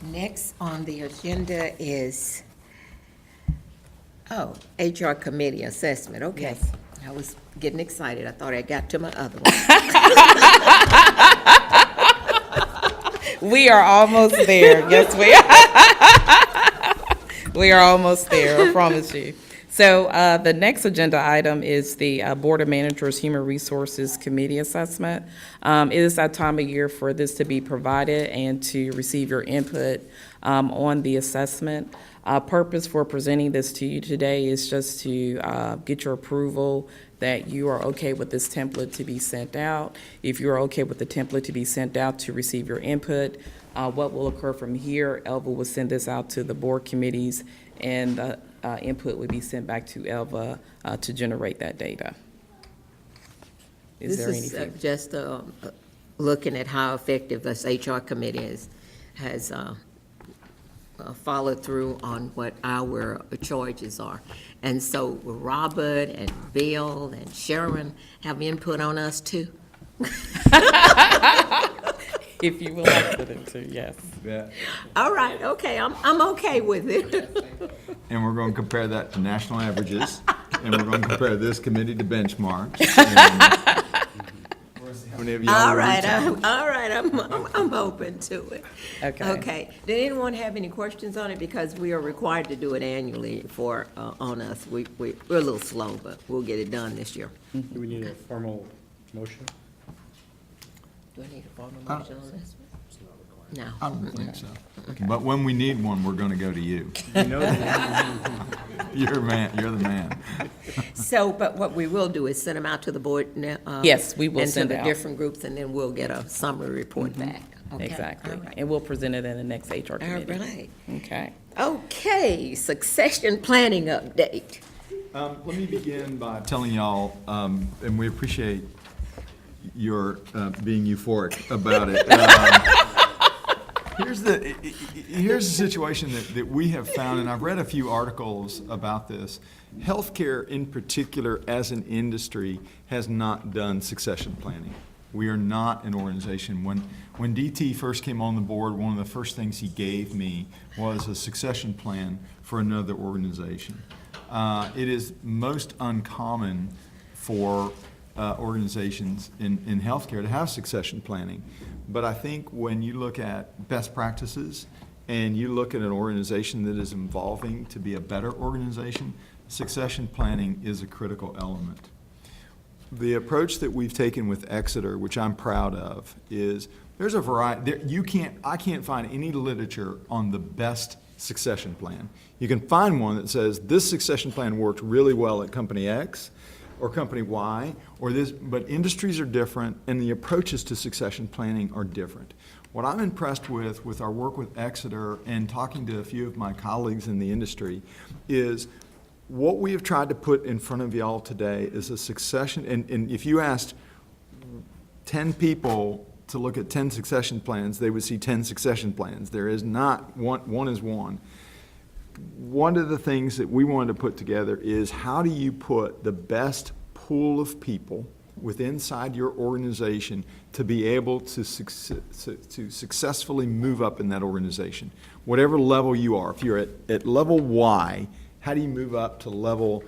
Next on the agenda is, HR committee assessment. Okay. Yes. I was getting excited. I thought I got to my other one. We are almost there. Yes, we are. We are almost there, I promise you. So the next agenda item is the Board of Managers Human Resources Committee Assessment. It is that time of year for this to be provided and to receive your input on the assessment. Purpose for presenting this to you today is just to get your approval that you are okay with this template to be sent out. If you're okay with the template to be sent out, to receive your input. What will occur from here, Elva will send this out to the board committees, and input would be sent back to Elva to generate that data. Is there This anything? is just looking at how effective this HR committee has followed through on what our charges are. And so Robert and Bill and Sharon have input on us too. If you would like for them to, yes. All right, okay, I'm okay with it. And we're going to compare that to national averages, and we're going to compare this committee to benchmarks. And any of y'all All will right, reach out. I'm open to it. Okay. Okay. Did anyone have any questions on it? Because we are required to do it annually on us. We're a little slow, but we'll get it done this year. Do we need a formal motion? Do I need a formal motion on this one? No. I don't think so. But when we need one, we're gonna go to you. You know that You're the man. So, but what we will do is send them out to the board now. Yes, we will and send to the out. different groups, and then we'll get a summary report back. Okay, Exactly. all right. And we'll present it in the next HR All committee. right. Okay. Okay, succession planning update. Let me begin by telling y'all, and we appreciate your being euphoric about it. Here's the situation that we have found, and I've read a few articles about this. Healthcare in particular, as an industry, has not done succession planning. We are not an organization. When DT first came on the board, one of the first things he gave me was a succession plan for another organization. It is most uncommon for organizations in healthcare to have succession planning. But I think when you look at best practices and you look at an organization that is evolving to be a better organization, succession planning is a critical element. The approach that we've taken with Exeter, which I'm proud of, is there's a variety. I can't find any literature on the best succession plan. You can find one that says this succession plan worked really well at company X or company Y, or this, but industries are different and the approaches to succession planning are different. What I'm impressed with our work with Exeter and talking to a few of my colleagues in the industry is what we have tried to put in front of y'all today is a succession, and if you asked 10 people to look at 10 succession plans, they would see 10 succession plans. There is not, one is one. One of the things that we wanted to put together is how do you put the best pool of people inside your organization to be able to successfully move up in that organization. Whatever level you are, if you're at level Y, how do you move up to level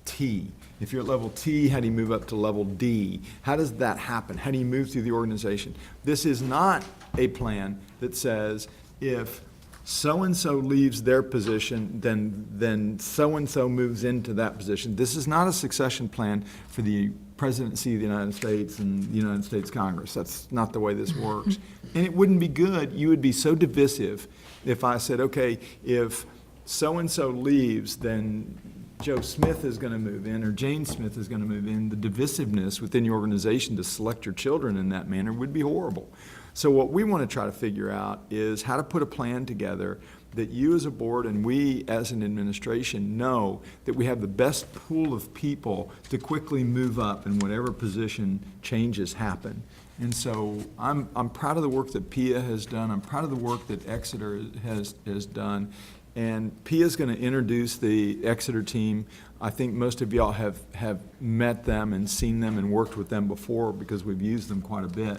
T? If you're at level T, how do you move up to level D? How does that happen? How do you move through the organization? This is not a plan that says if so-and-so leaves their position, then so-and-so moves into that position. This is not a succession plan for the presidency of the United States and the United States Congress. That's not the way this works. And it wouldn't be good. You would be so divisive if I said, okay, if so-and-so leaves, then Joe Smith is going to move in or Jane Smith is going to move in. The divisiveness within your organization to select your children in that manner would be horrible. So what we want to try to figure out is how to put a plan together that you as a board and we as an administration know that we have the best pool of people to quickly move up in whatever position changes happen. And so I'm proud of the work that PIA has done. I'm proud of the work that Exeter has done. And PIA is going to introduce the Exeter team. I think most of y'all have met them and seen them and worked with them before because we've used them quite a bit.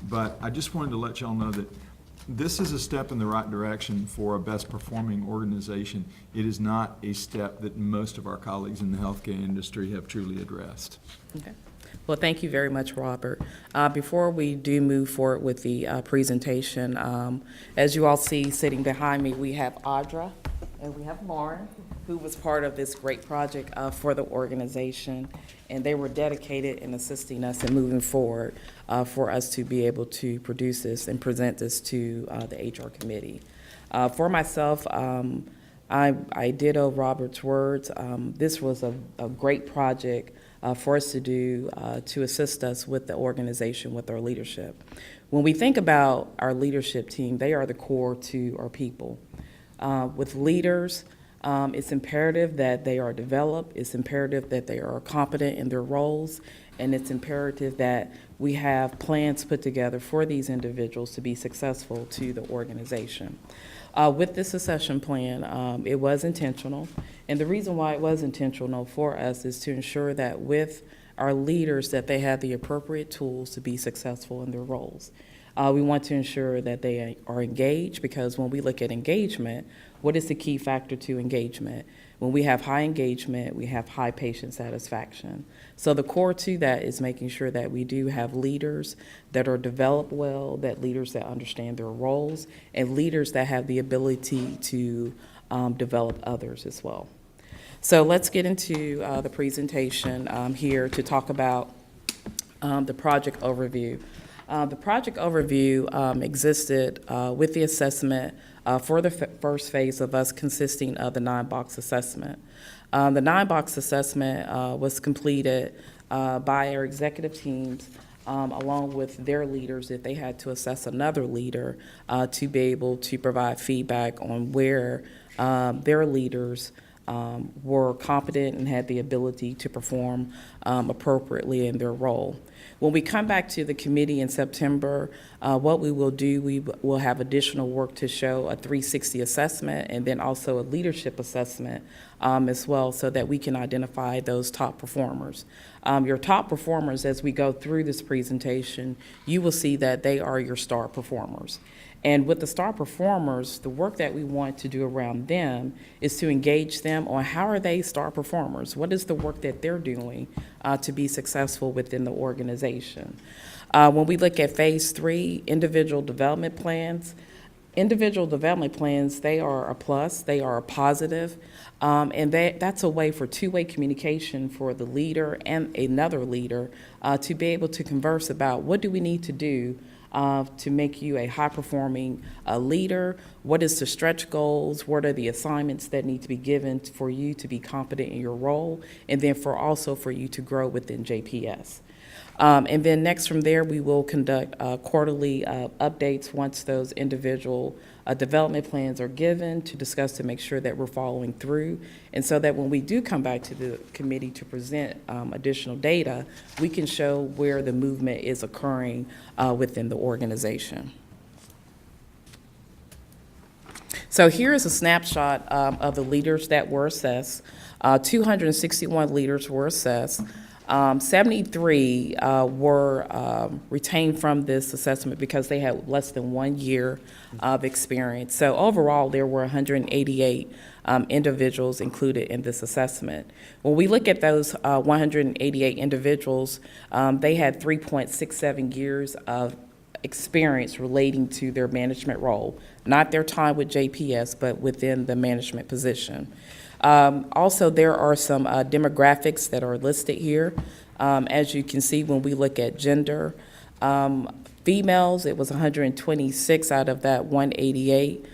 But I just wanted to let y'all know that this is a step in the right direction for a best performing organization. It is not a step that most of our colleagues in the healthcare industry have truly addressed. Okay. Well, thank you very much, Robert. Before we do move forward with the presentation, as you all see sitting behind me, we have Audra and we have Lauren, who was part of this great project for the organization. And they were dedicated in assisting us in moving forward for us to be able to produce this and present this to the HR committee. For myself, I ditto Robert's words. This was a great project for us to do to assist us with the organization, with our leadership. When we think about our leadership team, they are the core to our people. With leaders, it's imperative that they are developed, it's imperative that they are competent in their roles, and it's imperative that we have plans put together for these individuals to be successful to the organization. With this succession plan, it was intentional, and the reason why it was intentional for us is to ensure that with our leaders that they have the appropriate tools to be successful in their roles. We want to ensure that they are engaged, because when we look at engagement, what is the key factor to engagement? When we have high engagement, we have high patient satisfaction. So the core to that is making sure that we do have leaders that are developed well, that leaders that understand their roles, and leaders that have the ability to develop others as well. So let's get into the presentation here to talk about the project overview. The project overview existed with the assessment for the first phase of us consisting of the 9-box assessment. The 9-box assessment was completed by our executive teams along with their leaders if they had to assess another leader to be able to provide feedback on where their leaders were competent and had the ability to perform appropriately in their role. When we come back to the committee in September, what we will do, we will have additional work to show a 360 assessment and then also a leadership assessment as well so that we can identify those top performers. Your top performers, as we go through this presentation, you will see that they are your star performers. And with the star performers, the work that we want to do around them is to engage them on how are they star performers? What is the work that they're doing to be successful within the organization? When we look at phase 3, individual development plans, they are a plus, they are a positive, and that's a way for two-way communication for the leader and another leader to be able to converse about what do we need to do to make you a high-performing leader, what is the stretch goals, what are the assignments that need to be given for you to be competent in your role, and then also for you to grow within JPS. And then next from there, we will conduct quarterly updates once those individual development plans are given to discuss to make sure that we're following through. And so that when we do come back to the committee to present additional data, we can show where the movement is occurring within the organization. So here is a snapshot of the leaders that were assessed. 261 leaders were assessed. 73 were retained from this assessment because they had less than 1 year of experience. So overall, there were 188 individuals included in this assessment. When we look at those 188 individuals, they had 3.67 years of experience relating to their management role, not their time with JPS, but within the management position. Also, there are some demographics that are listed here. As you can see, when we look at gender, females, it was 126 out of that 188,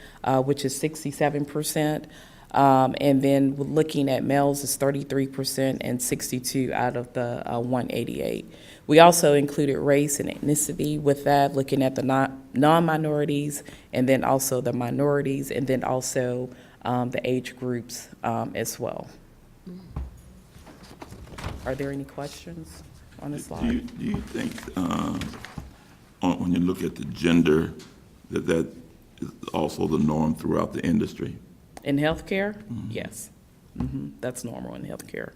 which is 67%. And then looking at males is 33% and 62 out of the 188. We also included race and ethnicity with that, looking at the non-minorities and then also the minorities and then also the age groups as well. Are there any questions on the slide? Do you think, when you look at the gender, that is also the norm throughout the industry? In healthcare? Mm-hmm. Yes. Mm-hmm. That's normal in healthcare.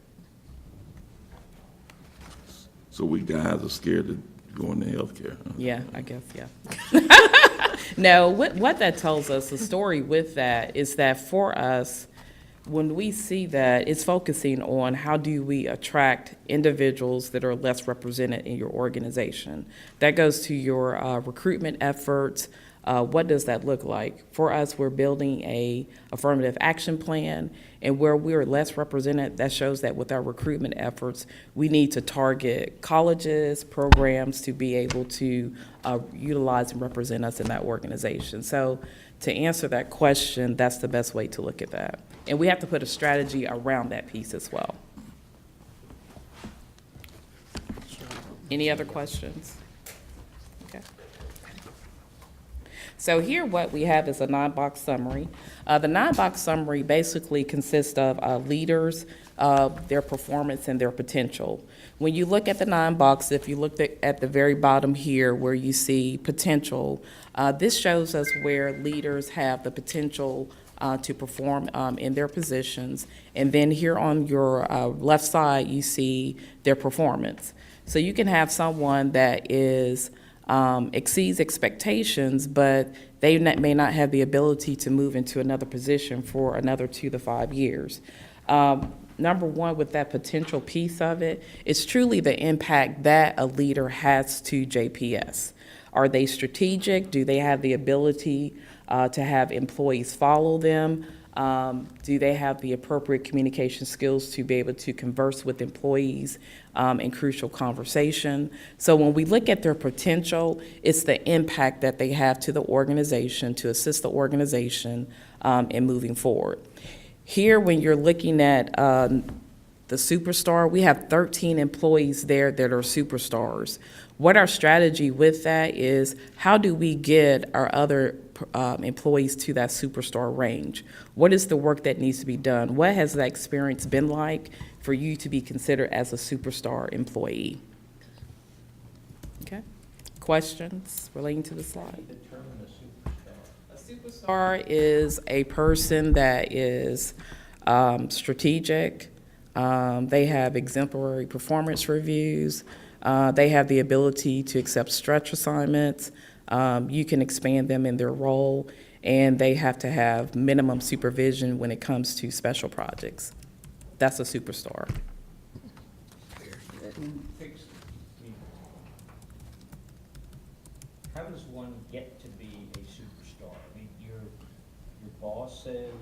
So we guys are scared to go into healthcare? Huh? Yeah, I guess, yeah. No, what that tells us, the story with that is that for us, when we see that, it's focusing on how do we attract individuals that are less represented in your organization. That goes to your recruitment efforts. What does that look like? For us, we're building a affirmative action plan, and where we're less represented, that shows that with our recruitment efforts, we need to target colleges, programs to be able to utilize and represent us in that organization. So to answer that question, that's the best way to look at that. And we have to put a strategy around that piece as well. Any other questions? Okay. So here what we have is a 9-box summary. The 9-box summary basically consists of leaders, their performance, and their potential. When you look at the 9-box, if you look at the very bottom here where you see potential, this shows us where leaders have the potential to perform in their positions. And then here on your left side, you see their performance. So you can have someone that is exceeds expectations, but they may not have the ability to move into another position for another 2 to 5 years. Number one, with that potential piece of it, it's truly the impact that a leader has to JPS. Are they strategic? Do they have the ability to have employees follow them? Do they have the appropriate communication skills to be able to converse with employees in crucial conversation? So when we look at their potential, it's the impact that they have to the organization, to assist the organization in moving forward. Here, when you're looking at the superstar, we have 13 employees there that are superstars. What our strategy with that is, how do we get our other employees to that superstar range? What is the work that needs to be done? What has that experience been like for you to be considered as a superstar employee? Okay. Questions relating to the slide? Determine a superstar. A superstar is a person that is strategic. They have exemplary performance reviews. They have the ability to accept stretch assignments. You can expand them in their role, and they have to have minimum supervision when it comes to special projects. That's a superstar. Fix- How does one get to be a superstar? I mean, your boss says,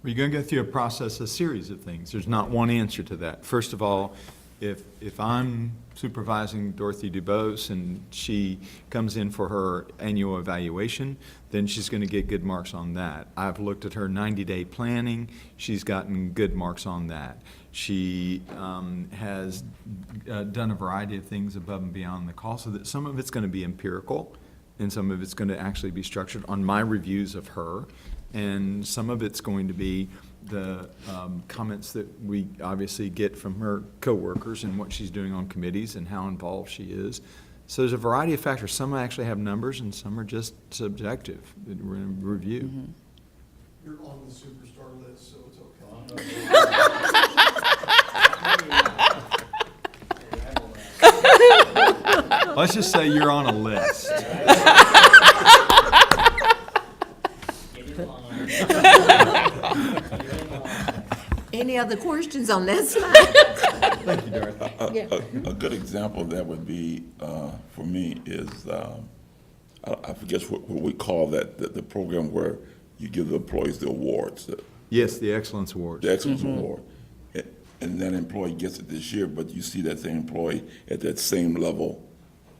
Well, you're going to go through a series of things. There's not one answer to that. First of all, if I'm supervising Dorothy Dubose and she comes in for her annual evaluation, then she's going to get good marks on that. I've looked at her 90-day planning. She's gotten good marks on that. She has done a variety of things above and beyond the call, so that some of it's going to be empirical and some of it's going to actually be structured on my reviews of her, and some of it's going to be the comments that we obviously get from her coworkers and what she's doing on committees and how involved she is. So there's a variety of factors. Some actually have numbers and some are just subjective that we're going to review. Mm-hmm. You're on the superstar list, so it's okay. Let's just say you're on a list. get in line. Get in line. Any other questions on that slide? Thank you, Dorothy. Yeah. A good example of that would be, for me, is, I forget what we call that, the program where you give the employees the awards, Yes, the Excellence Awards. the Excellence Award. And that employee gets it this year, but you see that same employee at that same level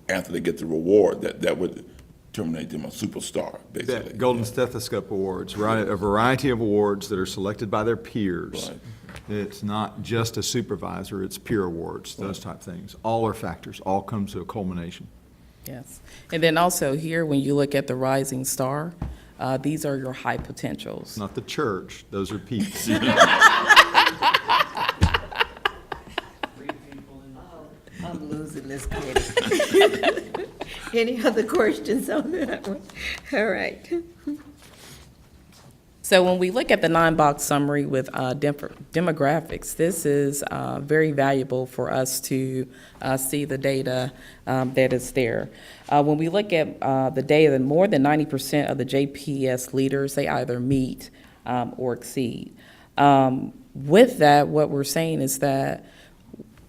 after they get the reward, that would terminate them a superstar, basically. Golden Stethoscope Awards, right? A variety of awards that are selected by their peers. Right. It's not just a supervisor, it's peer awards, those type things. All are factors, all comes to a culmination. Yes. And then also here, when you look at the rising star, these are your high potentials. It's not the church, those are peaks. 3 people in the I'm losing this committee. Any other questions on that one? All right. So when we look at the 9-box summary with demographics, this is very valuable for us to see the data that is there. When we look at the data, that more than 90% of the JPS leaders, they either meet or exceed. With that, what we're saying is that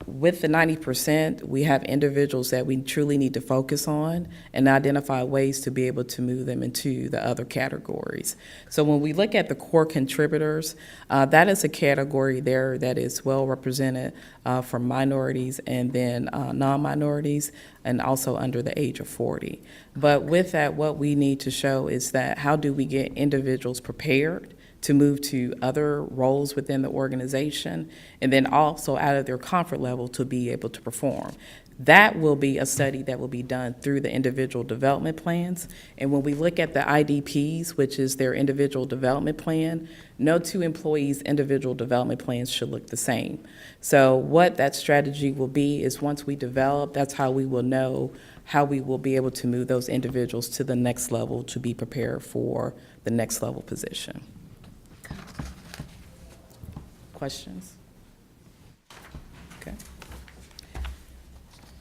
with the 90%, we have individuals that we truly need to focus on and identify ways to be able to move them into the other categories. So when we look at the core contributors, that is a category there that is well represented for minorities and then non-minorities, and also under the age of 40. But with that, what we need to show is that how do we get individuals prepared to move to other roles within the organization, and then also out of their comfort level to be able to perform. That will be a study that will be done through the individual development plans. And when we look at the IDPs, which is their individual development plan, no two employees' individual development plans should look the same. So what that strategy will be is once we develop, that's how we will know how we will be able to move those individuals to the next level to be prepared for the next level position. Questions? Okay.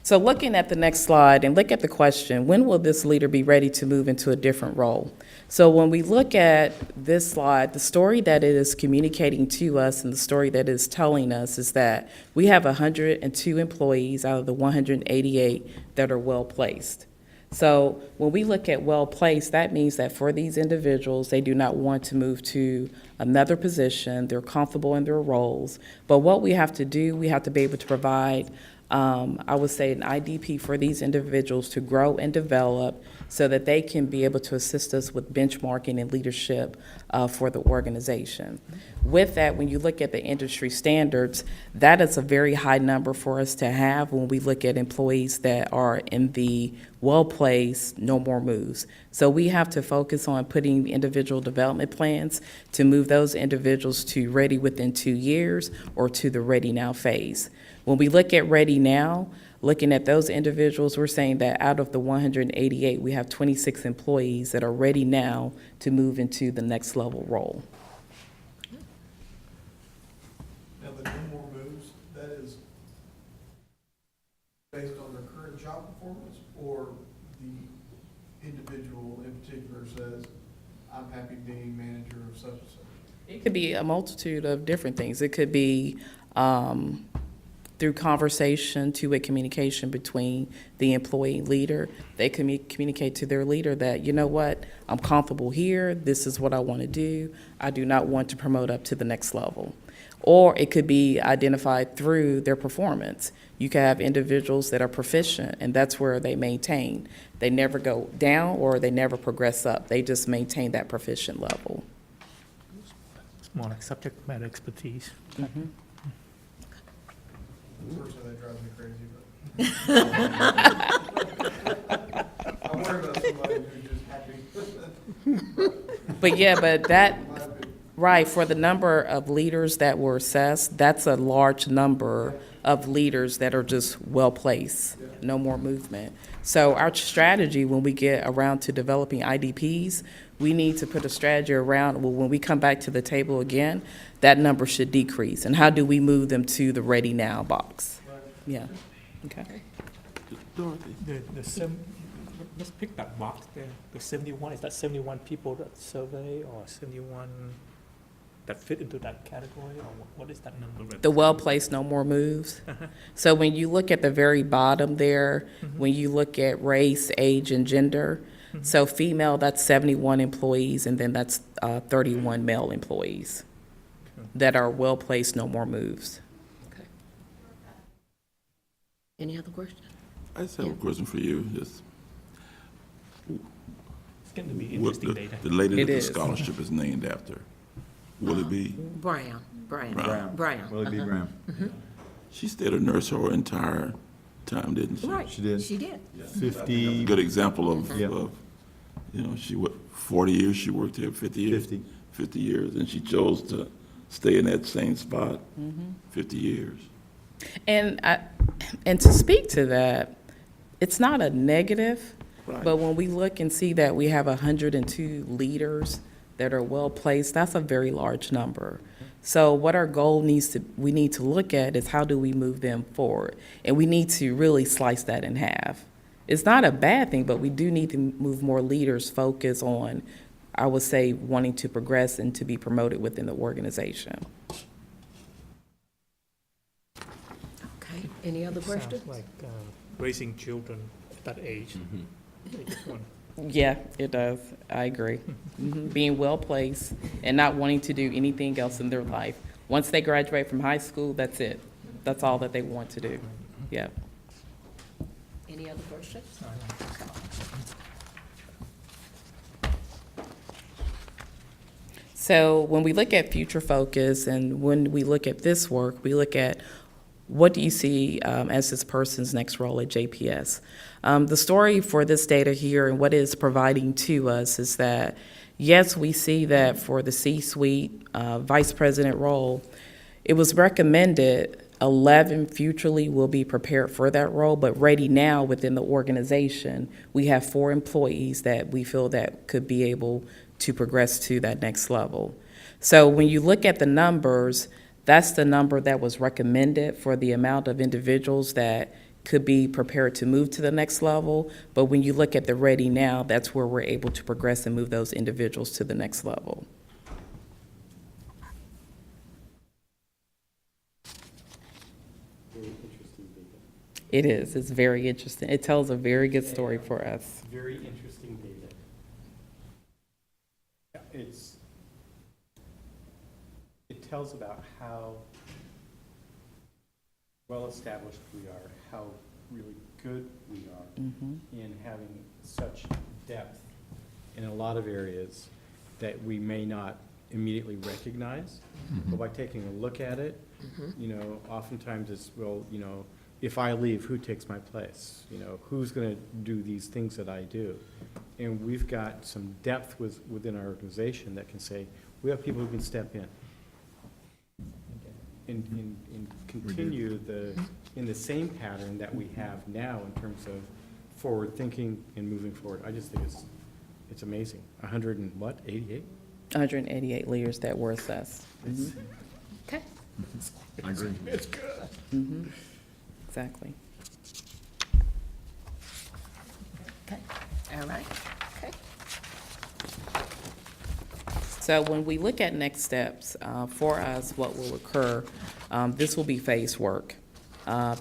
So looking at the next slide and look at the question, when will this leader be ready to move into a different role? So when we look at this slide, the story that it is communicating to us and the story that it is telling us is that we have 102 employees out of the 188 that are well-placed. So when we look at well-placed, that means that for these individuals, they do not want to move to another position. They're comfortable in their roles. But what we have to do, we have to be able to provide, I would say, an IDP for these individuals to grow and develop so that they can be able to assist us with benchmarking and leadership for the organization. With that, when you look at the industry standards, that is a very high number for us to have when we look at employees that are in the well-placed, no more moves. So we have to focus on putting individual development plans to move those individuals to ready within 2 years or to the ready now phase. When we look at ready now, looking at those individuals, we're saying that out of the 188, we have 26 employees that are ready now to move into the next level role. Now, the no more moves, that is based on their current job performance, or the individual in particular says, I'm happy being manager of such and such? It could be a multitude of different things. It could be through conversation, two-way communication between the employee and leader. They communicate to their leader that, you know what, I'm comfortable here, this is what I want to do, I do not want to promote up to the next level. Or it could be identified through their performance. You can have individuals that are proficient, and that's where they maintain. They never go down or they never progress up. They just maintain that proficient level. It's more like subject matter expertise. Personally, that drives me crazy, but. I'm worried about somebody who's just happy. But yeah, but that, right, for the number of leaders that were assessed, that's a large number of leaders that are just well-placed, no more movement. So our strategy, when we get around to developing IDPs, we need to put a strategy around, well, when we come back to the table again, that number should decrease. And how do we move them to the ready now box? Yeah, okay. Dorothy, Let's pick that box there. The 71, is that 71 people that survey or 71 that fit into that category, or what is that number? The well-placed, no more moves. So when you look at the very bottom there, when you look at race, age, and gender, so female, that's 71 employees, and then that's 31 male employees that are well-placed, no more moves. Okay. Any other questions? I just have a question for you. Just It's going to be what interesting data. the lady that It the is. scholarship is named after, will it be? Brown. Will it be Brown? She stayed a nurse her entire time, didn't she? Right. She did. She did. 50, Good example of, Yeah. you know, 40 years, she worked here, 50 years. 50. 50 years, and she chose to stay in that same spot 50 years. And to speak to that, it's not a negative, Right. but when we look and see that we have 102 leaders that are well-placed, that's a very large number. So what our goal we need to look at is how do we move them forward? And we need to really slice that in half. It's not a bad thing, but we do need to move more leaders focus on, I would say, wanting to progress and to be promoted within the organization. Okay, any other questions? Sounds like raising children at that age. They just want- Yeah, it does. I agree. Being well-placed and not wanting to do anything else in their life. Once they graduate from high school, that's it. That's all that they want to do. Yeah. Any other questions? So when we look at future focus and when we look at this work, we look at what do you see as this person's next role at JPS? The story for this data here and what it's providing to us is that, yes, we see that for the C-suite vice president role, it was recommended 11 futurely will be prepared for that role, but ready now within the organization, we have 4 employees that we feel that could be able to progress to that next level. So when you look at the numbers, that's the number that was recommended for the amount of individuals that could be prepared to move to the next level. But when you look at the ready now, that's where we're able to progress and move those individuals to the next level. Very interesting data. It is. It's very interesting. It tells a very good story for us. Very interesting data. Yeah, it tells about how well-established we are, how really good we are in having such depth in a lot of areas that we may not immediately recognize. But by taking a look at it, you know, oftentimes it's, well, you know, if I leave, who takes my place? You know, who's going to do these things that I do? And we've got some depth within our organization that can say, we have people who can step in and continue in the same pattern that we have now in terms of forward thinking and moving forward. I just think it's amazing. 188? 188 leaders that were assessed. Okay. I agree. It's good. Exactly. Okay, all right, okay. So when we look at next steps, for us, what will occur, this will be phase work.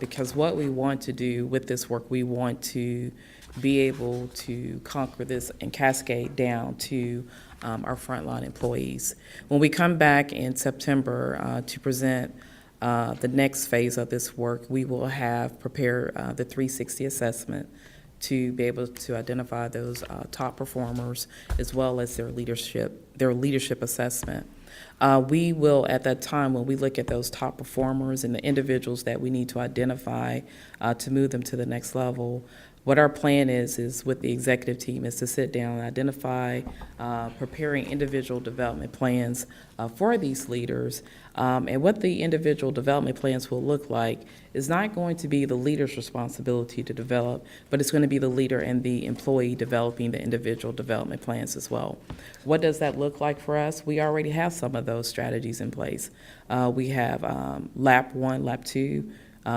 Because what we want to do with this work, we want to be able to conquer this and cascade down to our frontline employees. When we come back in September to present the next phase of this work, we will have prepared the 360 assessment to be able to identify those top performers as well as their leadership assessment. We will, at that time, when we look at those top performers and the individuals that we need to identify to move them to the next level, what our plan is with the executive team is to sit down and identify preparing individual development plans for these leaders. And what the individual development plans will look like is not going to be the leader's responsibility to develop, but it's going to be the leader and the employee developing the individual development plans as well. What does that look like for us? We already have some of those strategies in place. We have LAP 1, LAP 2.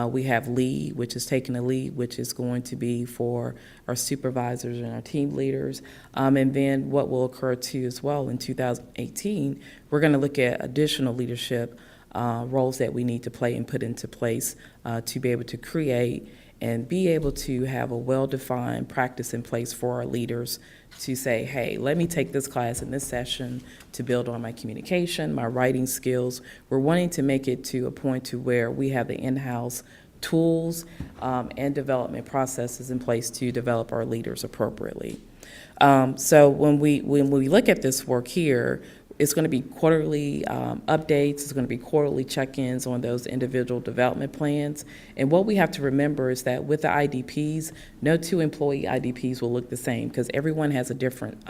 We have lead, which is taking the lead, which is going to be for our supervisors and our team leaders. And then what will occur too as well in 2018, we're going to look at additional leadership roles that we need to play and put into place to be able to create and be able to have a well-defined practice in place for our leaders to say, hey, let me take this class in this session to build on my communication, my writing skills. We're wanting to make it to a point to where we have the in-house tools and development processes in place to develop our leaders appropriately. So when we look at this work here, it's going to be quarterly updates. It's going to be quarterly check-ins on those individual development plans. And what we have to remember is that with the IDPs, no two employee IDPs will look the same because everyone has a different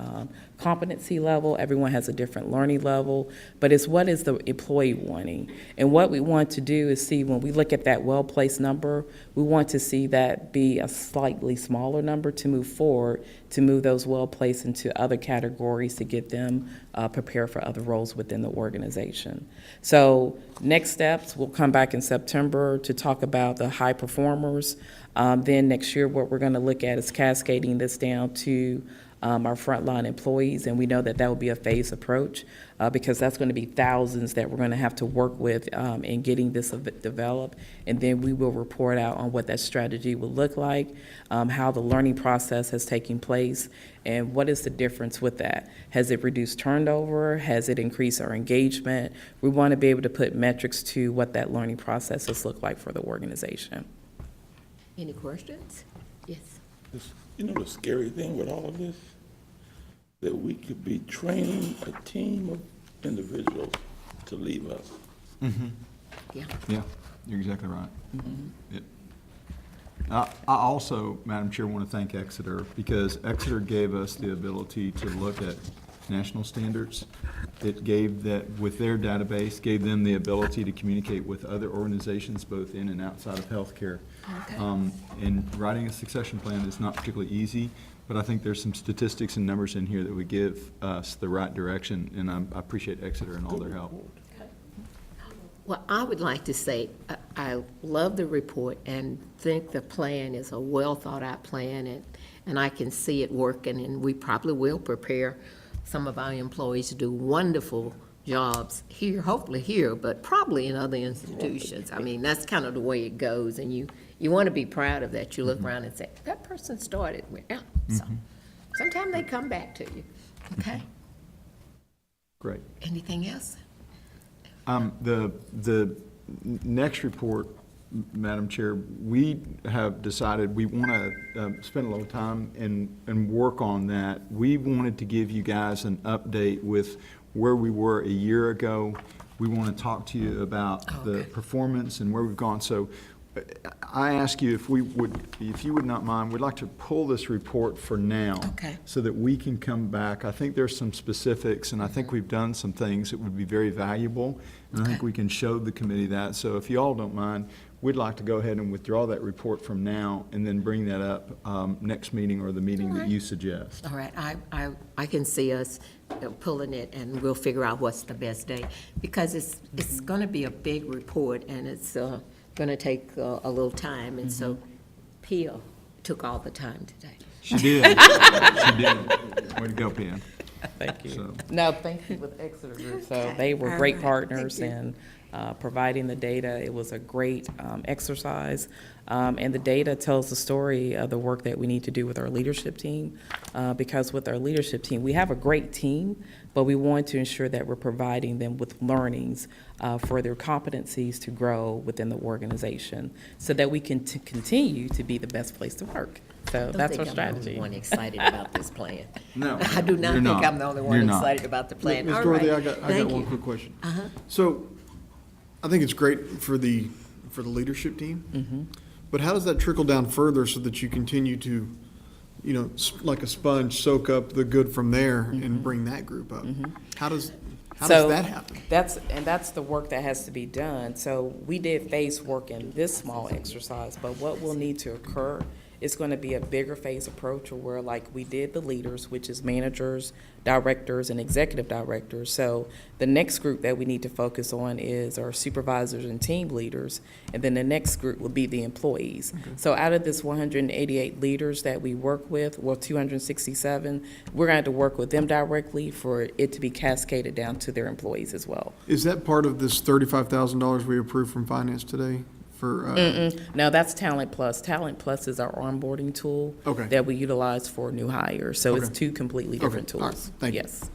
competency level, everyone has a different learning level, but it's what is the employee wanting. And what we want to do is see when we look at that well-placed number, we want to see that be a slightly smaller number to move forward, to move those well-placed into other categories to get them prepared for other roles within the organization. So next steps, we'll come back in September to talk about the high performers. Then next year, what we're going to look at is cascading this down to our frontline employees, and we know that that will be a phased approach because that's going to be thousands that we're going to have to work with in getting this developed, and then we will report out on what that strategy will look like, how the learning process has taken place, and what is the difference with that. Has it reduced turnover? Has it increased our engagement? We want to be able to put metrics to what that learning process has looked like for the organization. Any questions? Yes. You know the scary thing with all of this? That we could be training a team of individuals to leave us. Yeah. Yeah, you're exactly right. Yep. I also, Madam Chair, want to thank Exeter because Exeter gave us the ability to look at national standards. It gave that, with their database, gave them the ability to communicate with other organizations both in and outside of healthcare. Okay. And writing a succession plan is not particularly easy, but I think there's some statistics and numbers in here that would give us the right direction, and I appreciate Exeter and all their help. Well, I would like to say, I love the report and think the plan is a well-thought-out plan, and I can see it working, and we probably will prepare some of our employees to do wonderful jobs here, hopefully here, but probably in other institutions. I mean, that's kind of the way it goes, and you want to be proud of that. You look around and say, that person started with, yeah. So sometimes they come back to you. Okay? Great. Anything else? The next report, Madam Chair, we have decided we want to spend a little time and work on that. We wanted to give you guys an update with where we were a year ago. We want to talk to you about the performance and where we've gone. So I ask you if you would not mind, we'd like to pull this report for now. Okay. So that we can come back. I think there's some specifics, and I think we've done some things that would be very valuable. And I think we can show the committee that. So if you all don't mind, we'd like to go ahead and withdraw that report from now and then bring that up next meeting or the meeting that you suggest. All right, I can see us pulling it, and we'll figure out what's the best day, because it's going to be a big report, and it's going to take a little time, and so Pia took all the time today. She did. She did. Way to go, Pia. Thank you. So- No, thank you with Exeter Group. So Okay. they were All great right. partners Thank you. in providing the data. It was a great exercise. And the data tells the story of the work that we need to do with our leadership team. Because with our leadership team, we have a great team, but we want to ensure that we're providing them with learnings for their competencies to grow within the organization so that we can continue to be the best place to work. So that's our I don't think I'm the strategy. only one excited about this plan. No, I do not you're think not. I'm the only one You're not. excited about the plan. Ms. All Dorothy, right. I got Thank one you. quick question. Uh-huh. So, I think it's great for the leadership team, but how does that trickle down further so that you continue to, like a sponge, soak up the good from there and bring that group up? How does that happen? That's the work that has to be done. So we did phase work in this small exercise, but what will need to occur is going to be a bigger phase approach where, like we did the leaders, which is managers, directors, and executive directors. So the next group that we need to focus on is our supervisors and team leaders, and then the next group will be the employees. So out of this 188 leaders that we work with, well, 267, we're going to have to work with them directly for it to be cascaded down to their employees as well. Is that part of this $35,000 we approved from finance today for? No, that's Talent Plus. Talent Plus is our onboarding tool Okay. that we utilize for new hires. So it's Okay. two completely different Okay. All right. tools. Thank you. Yes.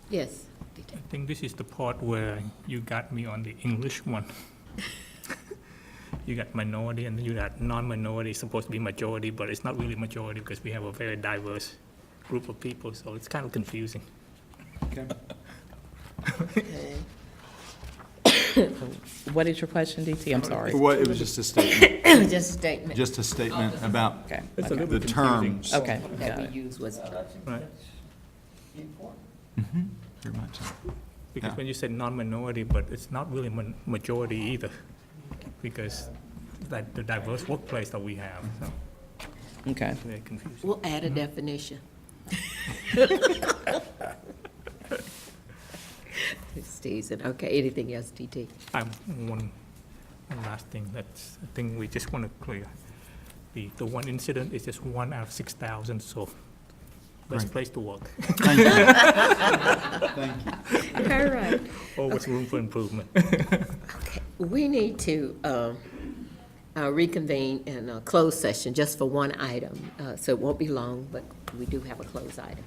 Yes. I think this is the part where you got me on the English one. You got minority and you got non-minority, it's supposed to be majority, but it's not really majority because we have a very diverse group of people, so it's kind of confusing. Okay. What is your question, DT? I'm sorry. What, it was just a statement, Just a statement just a statement about Okay. It's a Okay. little the bit confusing. terms. Okay. that Got we it. used was, Right. Very much so. Because Yeah. when you say non-minority, but it's not really majority either, because that the diverse workplace that we have, so Okay. it's very confusing. we'll add a definition. It's teasing. Okay, anything else, TT? One last thing, that's a thing we just want to clear. The one incident is just 1 out of 6,000, so best Right. place to work. Thank you. Thank you. All right. Always room for improvement. Okay, we need to reconvene in a closed session just for one item, so it won't be long, but we do have a closed item.